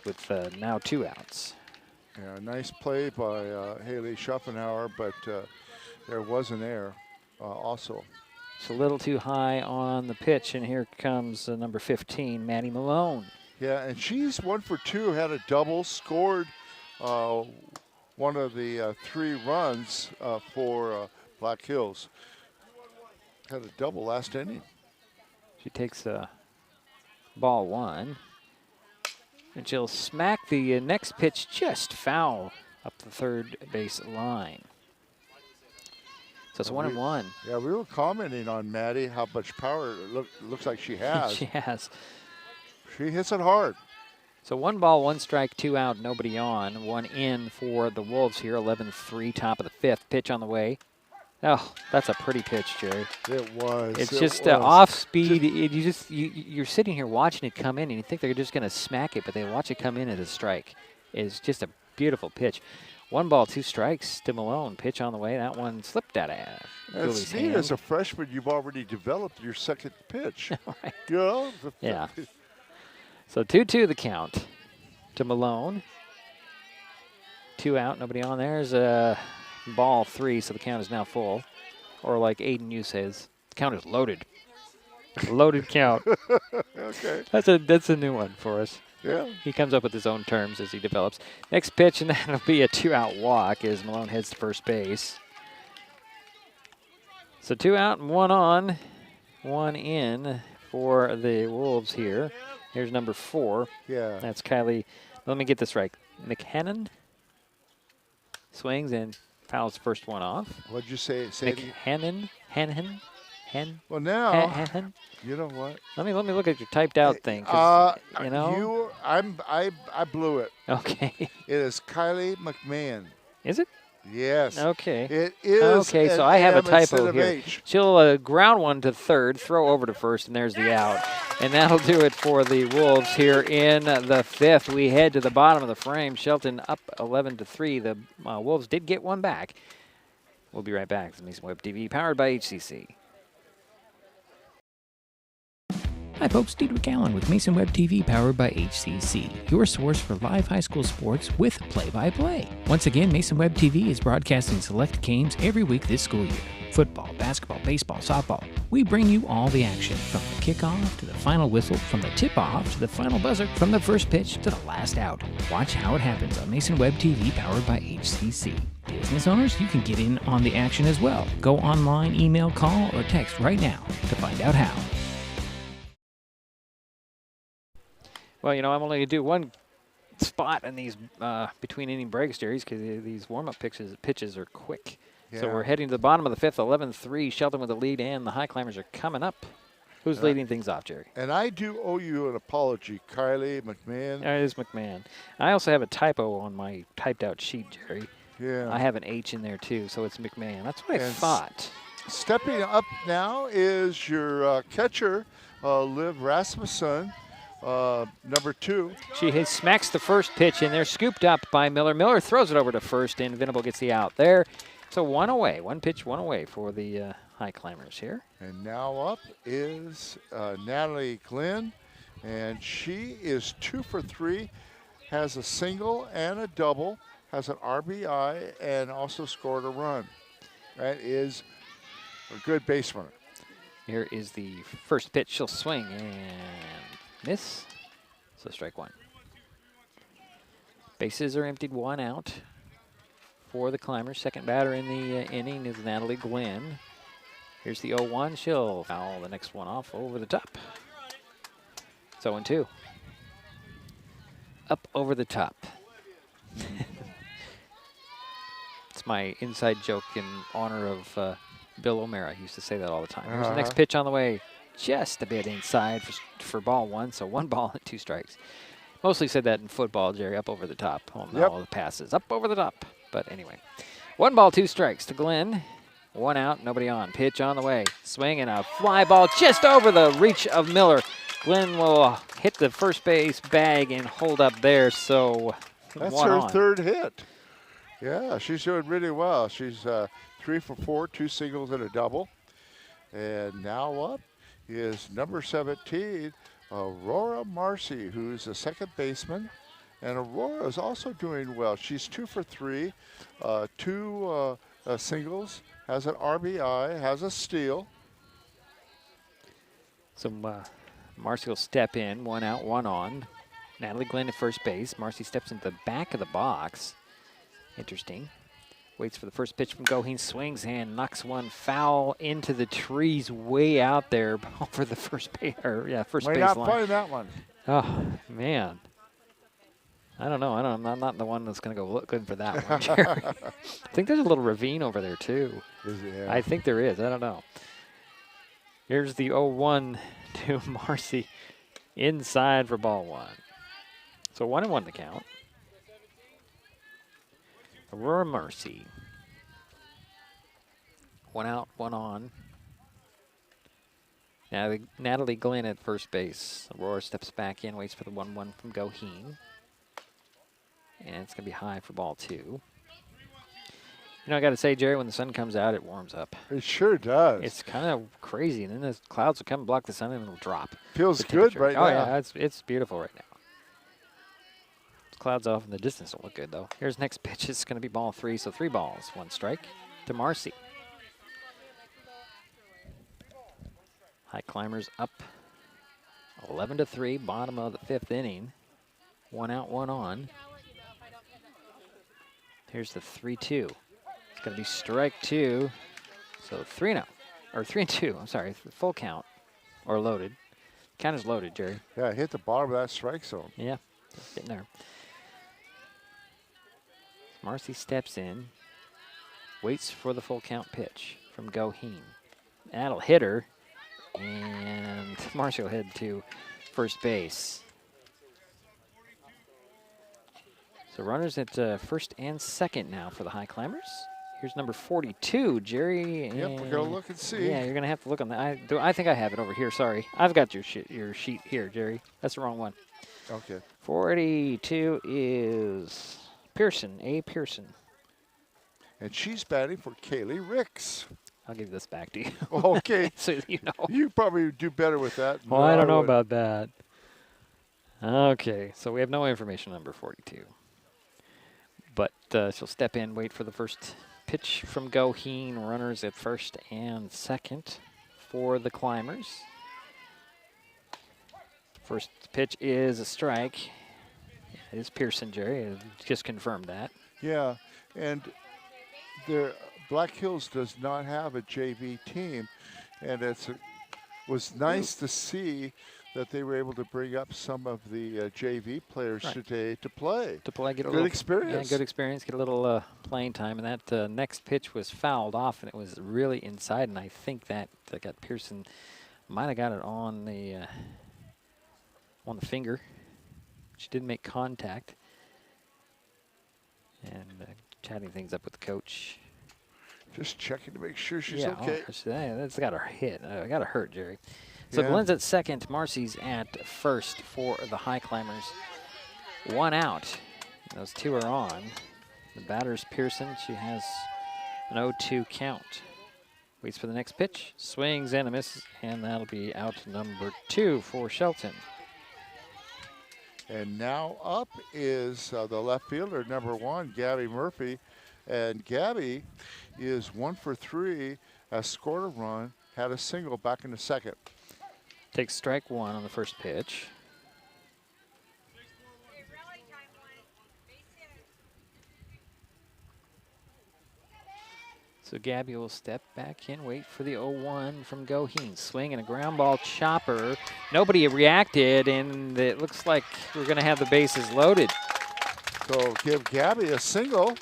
With now 2 outs. Yeah, nice play by Haley Schopenhauer, but there was an error also. It's a little too high on the pitch, and here comes number 15, Maddie Malone. Yeah, and she's 1 for 2, had a double, scored one of the 3 runs for Black Hills. Had a double last inning. She takes Ball 1. And she'll smack the next pitch just foul up the third base line. So it's 1-1. Yeah, we were commenting on Maddie, how much power it looks like she has. She has. She hits it hard. So 1 ball, 1 strike, 2 out, nobody on. 1 in for the Wolves here, 11-3, top of the 5th. Pitch on the way. Oh, that's a pretty pitch, Jerry. It was. It's just off speed. You're sitting here watching it come in, and you think they're just going to smack it, but they watch it come in as a strike. It's just a beautiful pitch. 1 ball, 2 strikes to Malone. Pitch on the way. That one slipped out of It's neat. As a freshman, you've already developed your second pitch. Right. You know? Yeah. So 2-2 the count to Malone. 2 out, nobody on. There's ball 3, so the count is now full. Or like Aiden you says, the count is loaded. Loaded count. Okay. That's a new one for us. Yeah. He comes up with his own terms as he develops. Next pitch, and that'll be a 2-out walk as Malone heads to first base. So 2 out and 1 on, 1 in for the Wolves here. Here's number 4. Yeah. That's Kylie. Let me get this right. McHennon swings and fouls the first one off. What'd you say? McHennon. Well, now, Hen. you know what? Let me look at your typed out thing. You know. I blew it. Okay. It is Kylie McMahon. Is it? Yes. Okay. It is. Okay, so I have a typo here. H. She'll ground one to third, throw over to first, and there's the out. And that'll do it for the Wolves here in the 5th. We head to the bottom of the frame. Shelton up 11-3. The Wolves did get one back. We'll be right back. It's Mason Web TV, powered by HCC. Hi folks, Diedrich Allen with Mason Web TV powered by HCC, your source for live high school sports with play-by-play. Once again, Mason Web TV is broadcasting select games every week this school year. Football, basketball, baseball, softball. We bring you all the action, from the kickoff to the final whistle, from the tip-off to the final buzzer, from the first pitch to the last out. Watch how it happens on Mason Web TV powered by HCC. Business owners, you can get in on the action as well. Go online, email, call, or text right now to find out how. Well, you know, I'm only going to do one spot in these between inning breaks, Jerry, because these warm-up pitches are quick. Yeah. So we're heading to the bottom of the 5th, 11-3. Shelton with the lead, and the Highclimbers are coming up. Who's leading things off, Jerry? And I do owe you an apology, Kylie McMahon. It is McMahon. I also have a typo on my typed-out sheet, Jerry. Yeah. I have an H in there, too, so it's McMahon. That's what I thought. Stepping up now is your catcher, Liv Rasmussen. Number 2. She smacks the first pitch in there, scooped up by Miller. Miller throws it over to first, and Venable gets the out there. So 1 away, 1 pitch, 1 away for the Highclimbers here. And now up is Natalie Glenn, and she is 2 for 3, has a single and a double, has an RBI, and also scored a run. That is a good base runner. Here is the first pitch. She'll swing and miss, so strike 1. Bases are emptied, 1 out for the Climbers. Second batter in the inning is Natalie Glenn. Here's the 0-1. She'll foul the next one off over the top. It's 0-2. Up over the top. It's my inside joke in honor of Bill O'Mara. He used to say that all the time. Here's the next pitch on the way. Just a bit inside for ball 1, so 1 ball and 2 strikes. Mostly said that in football, Jerry, up over the top. All the passes, up over the top. But anyway, 1 ball, 2 strikes to Glenn. 1 out, nobody on. Pitch on the way. Swing and a fly ball just over the reach of Miller. Glenn will hit the first base bag and hold up there, so that's 1 her on. 3rd hit. Yeah, she's doing really well. She's 3 for 4, 2 singles and a double. And now up is number 17, Aurora Marcy, who's a second baseman. And Aurora is also doing well. She's 2 for 3, 2 singles, has an RBI, has a steal. So Marcy will step in, 1 out, 1 on. Natalie Glenn at first base. Marcy steps into the back of the box. Interesting. Waits for the first pitch from Goheen, swings and knocks one foul into the trees way out there over the first base Might line. not find that one. Oh, man. I don't know. I'm not the one that's going to go look good for that one, Jerry. I think there's a little ravine over there, too. Is it? Yeah. I think there is. I don't know. Here's the 0-1 to Marcy inside for ball one. So 1-1 to count. Aurora Marcy. One out, one on. Now Natalie Glenn at first base. Aurora steps back in, waits for the 1-1 from Goheen. And it's going to be high for ball two. You know, I got to say, Jerry, when the sun comes out, it warms up. It sure does. It's kind of crazy, and then the clouds will come and block the sun, and it'll drop. Feels good right now. Oh, yeah, it's beautiful right now. Clouds off in the distance don't look good, though. Here's next pitch. It's going to be ball three, so 3 balls, 1 strike to Marcy. Highclimbers up 11-3, bottom of the 5th inning. 1 out, 1 on. Here's the 3-2. It's going to be strike 2. So 3-0, or 3-2. I'm sorry, full count or loaded. Count is loaded, Jerry. Yeah, hit the bottom of that strike zone. Yeah, getting there. Marcy steps in, waits for the full count pitch from Goheen. That'll hit her, and Marcy will head to first base. So runners at first and second now for the Highclimbers. Here's number 42, Jerry. Yep, we're going to look and see. Yeah, you're going to have to look on that. I think I have it over here, sorry. I've got your sheet here, Jerry. That's the wrong one. Okay. 42 is Pearson, A. Pearson. And she's batting for Kaylee Ricks. I'll give this back to you. Okay. So you know. You probably do better with that. Well, I don't know about that. Okay, so we have no information on number 42. But she'll step in, wait for the first pitch from Goheen. Runners at first and second for the Climbers. First pitch is a strike. It is Pearson, Jerry. I just confirmed that. Yeah, and Black Hills does not have a JV team, and was nice to see that they were able to bring up some of the JV players today to play. Get a good experience. Yeah, good experience. Get a little playing time, and that next pitch was fouled off, and it was really inside. And I think that got Pearson might have got it on the finger. She didn't make contact. And chatting things up with the coach. Just checking to make sure she's okay. That's got her hit. Got her hurt, Jerry. So Glenn's at second. Marcy's at first for the Highclimbers. 1 out. Those 2 are on. The batter's Pearson. She has an 0-2 count. Waits for the next pitch. Swings and a miss. And that'll be out number 2 for Shelton. And now up is the left fielder, number 1, Gabby Murphy. And Gabby is 1 for 3, has scored a run, had a single back in the second. Takes strike 1 on the first pitch. So Gabby will step back in, wait for the 0-1 from Goheen. Swing and a ground ball chopper. Nobody reacted, and it looks like we're going to have the bases loaded. So give Gabby a single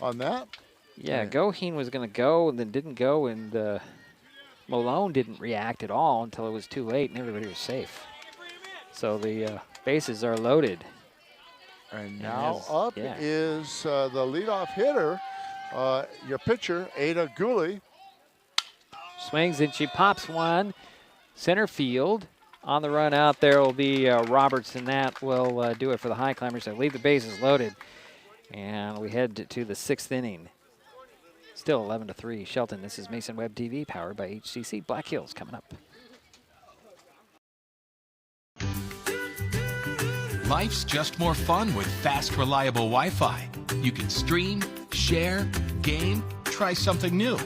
on that. Yeah, Goheen was going to go and then didn't go, and Malone didn't react at all until it was too late and everybody was safe. So the bases are loaded. And now up is the leadoff hitter, your pitcher, Ada Gooley. Swings and she pops one. Center field. On the run out there will be Robertson. That will do it for the Highclimbers. They leave the bases loaded. And we head to the 6th inning. Still 11-3. Shelton, this is Mason Web TV, powered by HCC. Black Hills coming up. Life's just more fun with fast, reliable Wi-Fi. You can stream, share, game, try something new.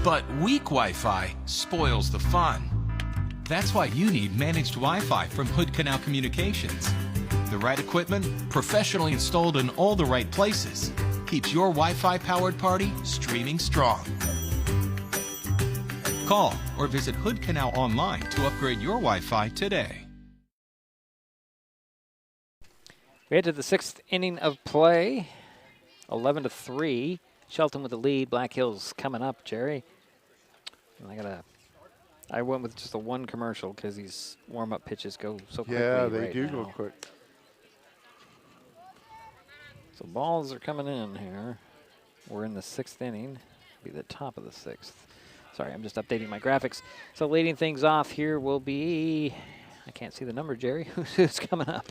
But weak Wi-Fi spoils the fun. That's why you need managed Wi-Fi from Hood Canal Communications. The right equipment, professionally installed in all the right places. keeps your Wi-Fi powered party streaming strong. Call or visit Hood Canal online to upgrade your Wi-Fi today. We head to the 6th inning of play. 11-3. Shelton with the lead. Black Hills coming up, Jerry. And I went with just the one commercial because these warm-up pitches go so quickly. Yeah, they right do now. go quick. So balls are coming in here. We're in the 6th inning. Be the top of the 6th. Sorry, I'm just updating my graphics. So leading things off here will be, I can't see the number, Jerry. Who's coming up?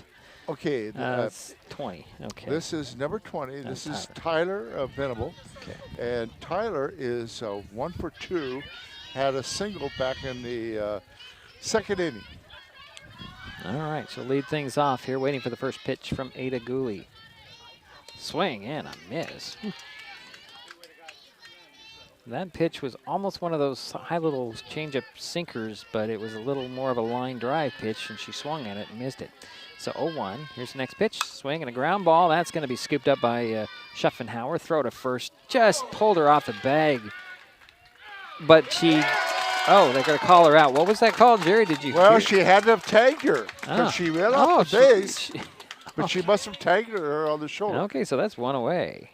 Okay. It's 20. Okay. This is number 20. That's This is Tyler Venable. Okay. And Tyler is 1 for 2. Had a single back in the 2nd inning. All right, so lead things off here, waiting for the first pitch from Ada Gooley. Swing and a miss. That pitch was almost one of those high little changeup sinkers, but it was a little more of a line drive pitch, and she swung at it and missed it. So 0-1. Here's the next pitch. Swing and a ground ball. That's going to be scooped up by Schuffenhauer. Throw to first. Just pulled her off the bag. But she... Oh, they're going to call her out. What was that called, Jerry? Did you Well, hear? she had to have tagged her because she went off the base, but Oh. she must have tagged her on the shoulder. Okay, so that's one away.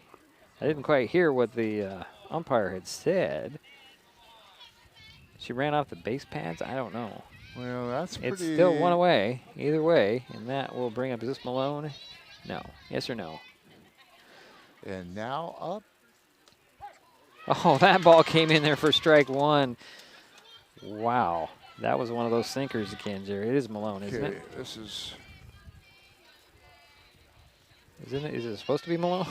I didn't quite hear what the umpire had said. She ran off the base pads? I don't know. Well, that's pretty... It's still one away, either way, and that will bring up, is this Malone? No. Yes or no? And now up. Oh, that ball came in there for strike one. Wow. That was one of those sinkers again, Jerry. It is Malone, isn't Okay, it? this is... Isn't it? Is it supposed to be Malone?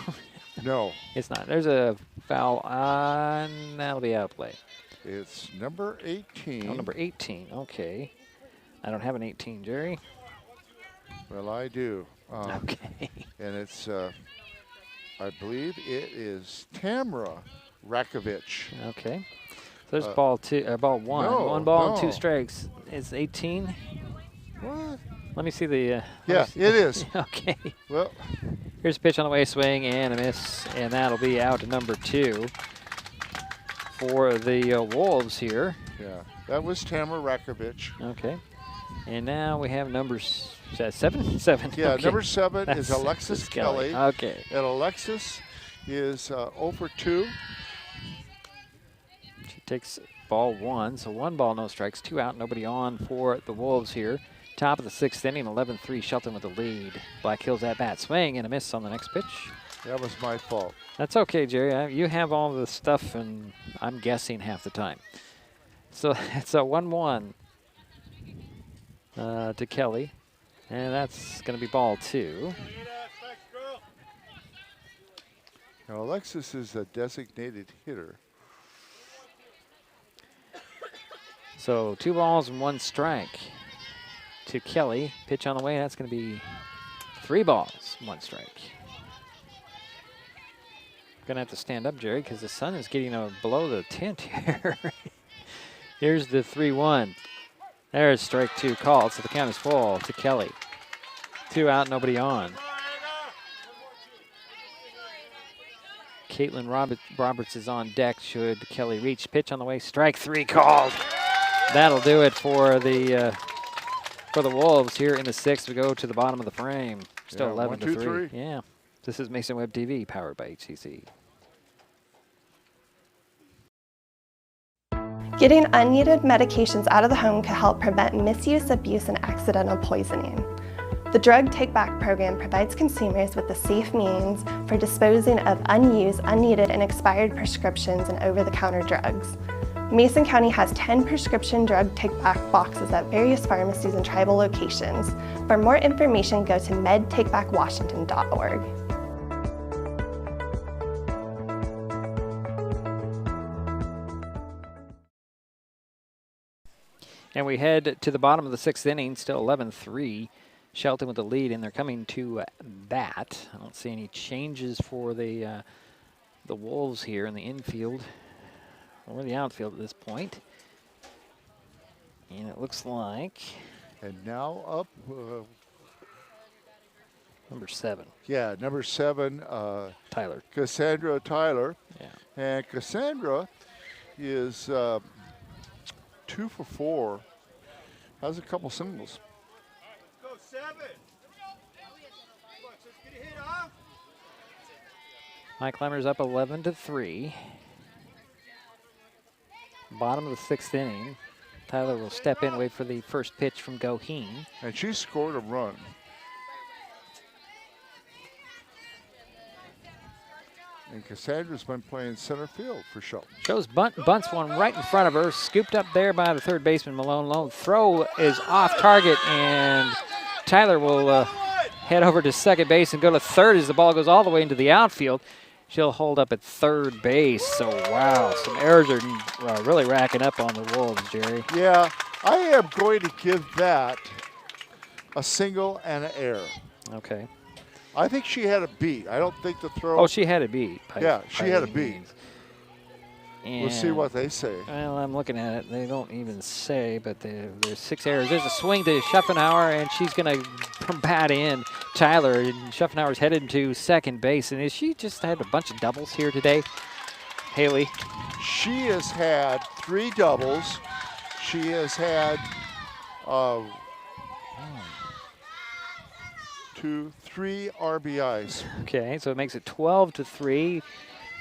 No. It's not. There's a foul on. That'll be out of play. It's number 18. Oh, number 18. Okay. I don't have an 18, Jerry. Well, I do. Okay. And it's, I believe it is Tamara Rakovich. Okay. So there's ball one. No, One ball and no. 2 strikes. It's 18. What? Let me see the. Yeah, it is. Okay. Well, here's a pitch on the way, swing and a miss, and that'll be out to number 2 for the Wolves here. yeah, that was Tamara Rakovich. Okay. And now we have numbers. Is that 7? 7. Yeah, okay. number 7 That's is Alexis Kelly. Okay. And Alexis is 0 for 2. She takes ball 1, so 1 ball, no strikes, 2 out, nobody on for the Wolves here. Top of the 6th inning, 11-3, Shelton with the lead. Black Hills at bat, swing and a miss on the next pitch. That was my fault. That's okay, Jerry. You have all the stuff, and I'm guessing half the time. So it's a 1-1 to Kelly, and that's going to be ball 2. Now, Alexis is a designated hitter. So 2 balls and 1 strike to Kelly. Pitch on the way. That's going to be 3 balls, 1 strike. Going to have to stand up, Jerry, because the sun is getting below the tent here. Here's the 3-1. There's strike 2 called, so the count is full to Kelly. 2 out, nobody on. Caitlin Roberts is on deck should Kelly reach. Pitch on the way, strike 3 called. That'll do it for the Wolves here in the 6th. We go to the bottom of the frame. Still 11-3. Yeah. This is Mason Web TV, powered by HCC. Getting unneeded medications out of the home can help prevent misuse, abuse, and accidental poisoning. The Drug Take Back program provides consumers with a safe means for disposing of unused, unneeded, and expired prescriptions and over-the-counter drugs. Mason County has 10 prescription drug take-back boxes at various pharmacies and tribal locations. For more information, go to medtakebackwashington.org. And we head to the bottom of the 6th inning, still 11-3. Shelton with the lead, and they're coming to bat. I don't see any changes for the Wolves here in the infield or the outfield at this point. And it looks like... And now up Number 7. Yeah, number 7. Tyler. Cassandra Tyler. Yeah. And Cassandra is 2 for 4. Has a couple singles. Go 7. Let's get a hit off. Highclimbers up 11-3. Bottom of the 6th inning. Tyler will step in, wait for the first pitch from Goheen. And she scored a run. And Cassandra's been playing center field for Shelton. Shows bunts one right in front of her, scooped up there by the third baseman, Malone. Lone throw is off target, and Tyler will head over to second base and go to third as the ball goes all the way into the outfield. She'll hold up at third base. So, wow, some errors are really racking up on the Wolves, Jerry. Yeah, I am going to give that a single and an error. Okay. I think she had a beat. I don't think the throw. Oh, she had a beat. Yeah, she had a beat. We'll see And, what they say. well, I'm looking at it. They don't even say, but there's 6 errors. There's a swing to Schuffenhauer, and she's going to bat in Tyler. And Schuffenhauer's headed to second base. And is she just had a bunch of doubles here today, Haley? She has had 3 doubles. She has had 3 RBIs. Okay, so it makes it 12-3.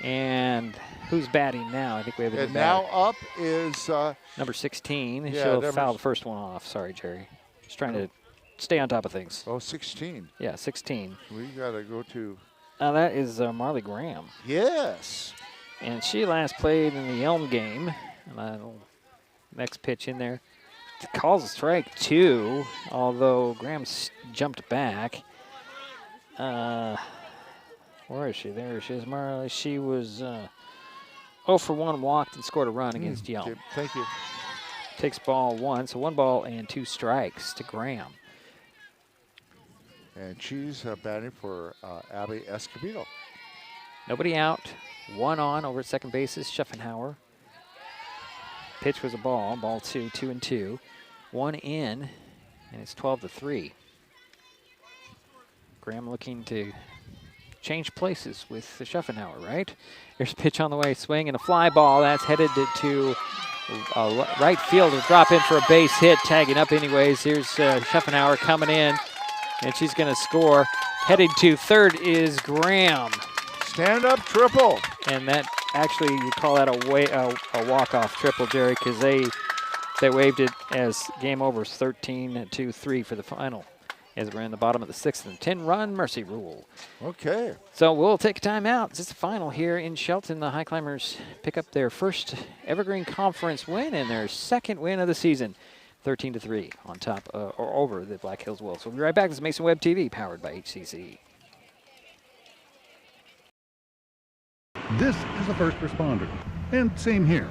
And who's batting now? I think we have a new And now batter. up is Number 16. Yeah, She'll number foul the first one off. Sorry, Jerry. Just trying to stay on top of things. 16. Yeah, 16. We got to go to. Now that is Marley Graham. Yes. And she last played in the Elm game. And next pitch in there. Calls a strike 2, although Graham jumped back. Where is she? There she is, Marley. She was 0 for 1, walked and scored a run against Yelm. Okay, thank you. Takes ball 1, so 1 ball and 2 strikes to Graham. And she's batting for Abby Escobedo. Nobody out. 1 on over at second base is Schuffenhauer. Pitch was a ball. Ball 2, 2-2. 1 in, and it's 12-3. Graham looking to change places with the Schuffenhauer, right? There's a pitch on the way, swing, and a fly ball. That's headed to right field. Will drop in for a base hit, tagging up anyways. Here's Schuffenhauer coming in, and she's going to score. Heading to third is Graham. Stand-up triple. And that actually, you call that a walk-off triple, Jerry, because they waived it as game over. 13-3 for the final, as we're in the bottom of the 6th and 10-run mercy rule. Okay. So we'll take a timeout. It's the final here in Shelton. The Highclimbers pick up their first Evergreen Conference win and their second win of the season, 13-3 on top or over the Black Hills Wolves. We'll be right back. This is Mason Web TV, powered by HCC. This is a first responder, and same here.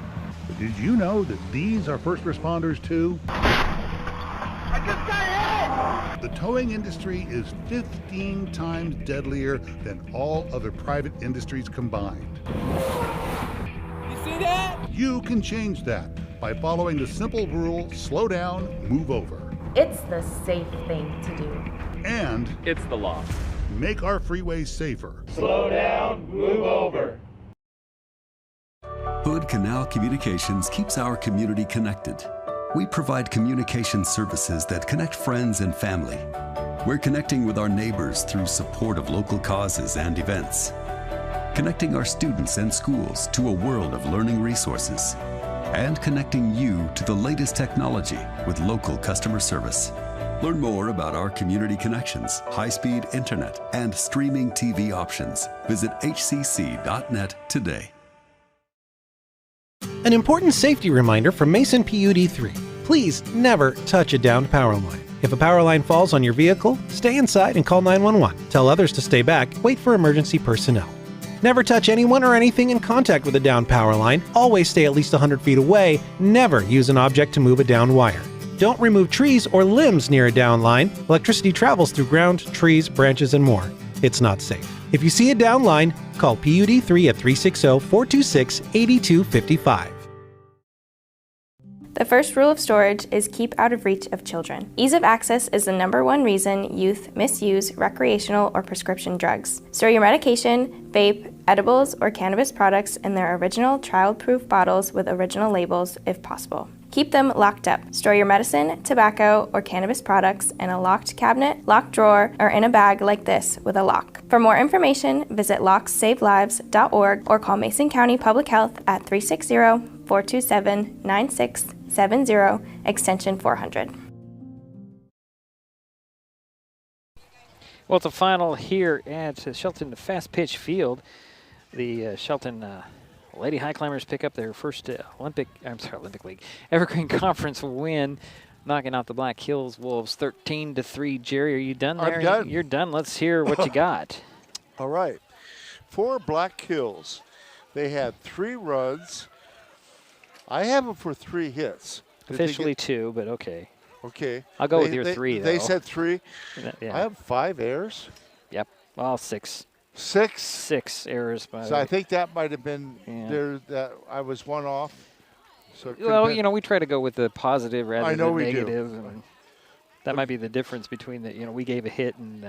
But did you know that these are first responders too? I just got hit! The towing industry is 15 times deadlier than all other private industries combined. You see that? You can change that by following the simple rule, slow down, move over. It's the safe thing to do. And It's the law. make our freeways safer. Slow down, move over. Hood Canal Communications keeps our community connected. We provide communication services that connect friends and family. We're connecting with our neighbors through support of local causes and events. Connecting our students and schools to a world of learning resources. And connecting you to the latest technology with local customer service. Learn more about our community connections, high-speed internet, and streaming TV options. Visit hcc.net today. An important safety reminder from Mason PUD 3. Please never touch a downed power line. If a power line falls on your vehicle, stay inside and call 911. Tell others to stay back, wait for emergency personnel. Never touch anyone or anything in contact with a downed power line. Always stay at least 100 feet away. Never use an object to move a downed wire. Don't remove trees or limbs near a downed line. Electricity travels through ground, trees, branches, and more. It's not safe. If you see a downed line, call PUD 3 at 360-426-8255. The first rule of storage is keep out of reach of children. Ease of access is the #1 reason youth misuse recreational or prescription drugs. Store your medication, vape, edibles, or cannabis products in their original child-proof bottles with original labels if possible. Keep them locked up. Store your medicine, tobacco, or cannabis products in a locked cabinet, locked drawer, or in a bag like this with a lock. For more information, visit lockssavelives.org or call Mason County Public Health at 360-427-9670, extension 400. Well, it's a final here at Shelton Fastpitch Field. The Shelton Lady Highclimbers pick up their first Olympic League Evergreen Conference win, knocking out the Black Hills Wolves 13-3. Jerry, are you done there? I'm done. You're done. Let's hear what you got. All right. For Black Hills, they had 3 runs. I have them for 3 hits. Officially 2, but okay. Okay. I'll go with your 3, though. They said 3. Yeah. I have 5 errors. Yep. Well, 6. 6? 6 errors. So I think that might have been there. That I was one off. So well, you know, we try to go with the positive rather than negative. Do. And that might be the difference between the, we gave a hit and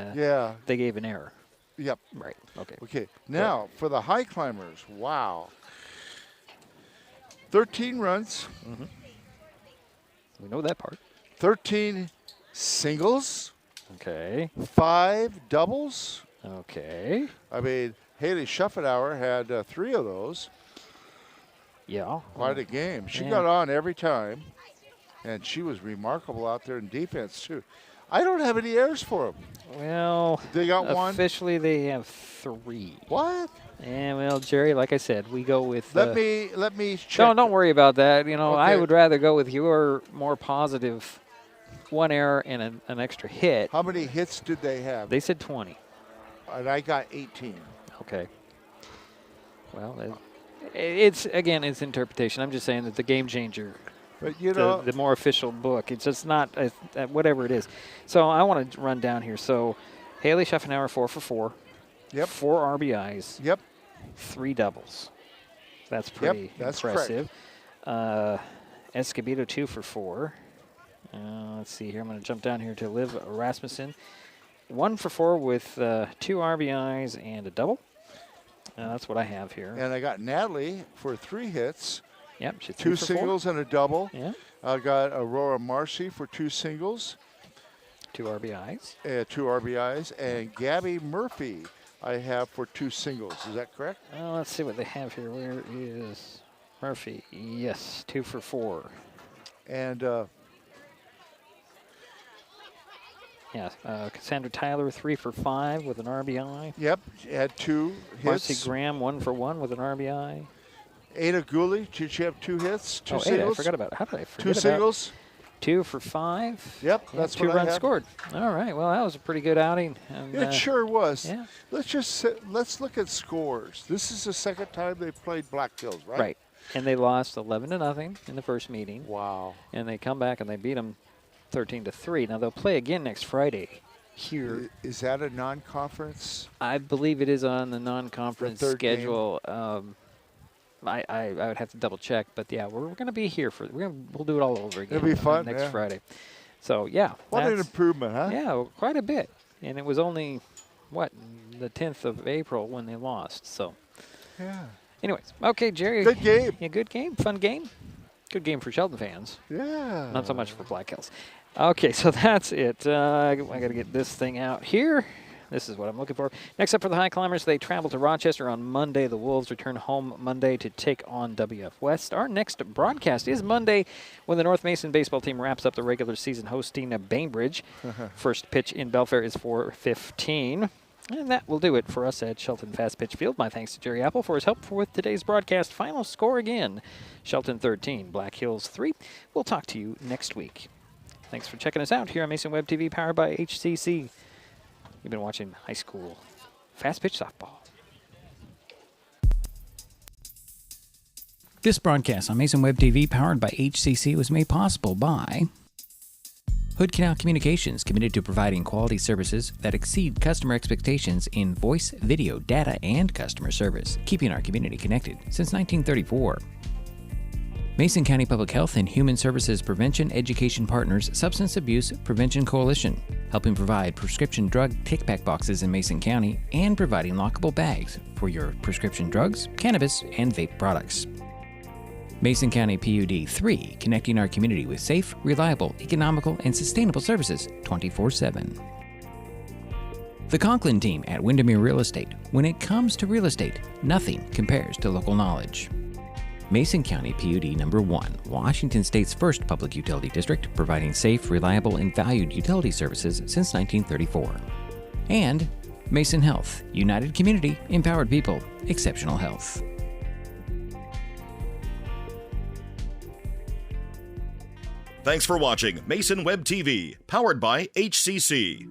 they gave an error. Yep. Right. Okay. Okay. Now for the Highclimbers, wow. 13 runs. Mm-hmm. We know that part. 13 singles. Okay. 5 doubles. Okay. I mean, Haley Schuffenauer had 3 of those. Yeah. Quite a game. She got on every time, and she was remarkable out there in defense, too. I don't have any errors for them. Well, they got one. Officially, they have 3. What? And well, Jerry, like I said, we go with. Let me check. Don't worry about that. You know, Okay. I would rather go with your more positive 1 error and an extra hit. How many hits did they have? They said 20. And I got 18. Okay. Well, it's interpretation. I'm just saying that the game changer. But you know, the more official book. It's just not whatever it is. So I want to run down here. So Haley Schuffenauer 4 for 4. Yep. 4 RBIs. Yep. 3 doubles. That's pretty impressive. Escobedo 2 for 4. Let's see here. I'm going to jump down here to Liv Rasmussen. 1 for 4 with 2 RBIs and a double. That's what I have here. And I got Natalie for 3 hits. Yep, she's 2 singles and a double. Yeah. I got Aurora Marcy for 2 singles. 2 RBIs. 2 RBIs. And Gabby Murphy I have for 2 singles. Is that correct? Let's see what they have here. Where is Murphy? Yes, 2 for 4. And Cassandra Tyler 3 for 5 with an RBI. Yep, had 2 hits. Marcy Graham 1 for 1 with an RBI. Ada Gooley, did she have 2 hits? 2 singles? Ada, I forgot about it. How did I forget 2 singles? 2 for 5. Yep, that's 2 what I runs have. scored. All right, well, that was a pretty good outing. And, it sure was. Yeah. Let's look at scores. This is the second time they've played Black Hills, right? Right, and they lost 11-0 in the first meeting. Wow. And they come back and they beat them 13-3. Now they'll play again next Friday here. Is that a non-conference? I believe it is on the non-conference schedule. I would have to double check, but yeah, we're going to be here we'll do it all over again. It'll be fun next Friday. So yeah, what an improvement, huh? Yeah, well, quite a bit. And it was only the 10th of April when they lost. So yeah. Anyways, okay, Jerry. Good game. Yeah, good game. Fun game. Good game for Shelton fans. Yeah. Not so much for Black Hills. Okay, so that's it. I got to get this thing out here. This is what I'm looking for. Next up for the Highclimbers, they travel to Rochester on Monday. The Wolves return home Monday to take on WF West. Our next broadcast is Monday when the North Mason baseball team wraps up the regular season hosting Bainbridge. First pitch in Belfair is 4:15. And that will do it for us at Shelton Fastpitch Field. My thanks to Jerry Apple for his help with today's broadcast. Final score again, Shelton 13, Black Hills 3. We'll talk to you next week. Thanks for checking us out here on Mason Web TV, powered by HCC. You've been watching high school fast pitch softball. This broadcast on Mason Web TV, powered by HCC, was made possible by Hood Canal Communications, committed to providing quality services that exceed customer expectations in voice, video, data, and customer service, keeping our community connected since 1934. Mason County Public Health and Human Services Prevention Education Partners Substance Abuse Prevention Coalition, helping provide prescription drug take-back boxes in Mason County and providing lockable bags for your prescription drugs, cannabis, and vape products. Mason County PUD 3, connecting our community with safe, reliable, economical, and sustainable services 24/7. The Conklin team at Windermere Real Estate. When it comes to real estate, nothing compares to local knowledge. Mason County PUD number 1, Washington State's first public utility district, providing safe, reliable, and valued utility services since 1934. And Mason Health, united community, empowered people, exceptional health. Thanks for watching Mason Web TV, powered by HCC.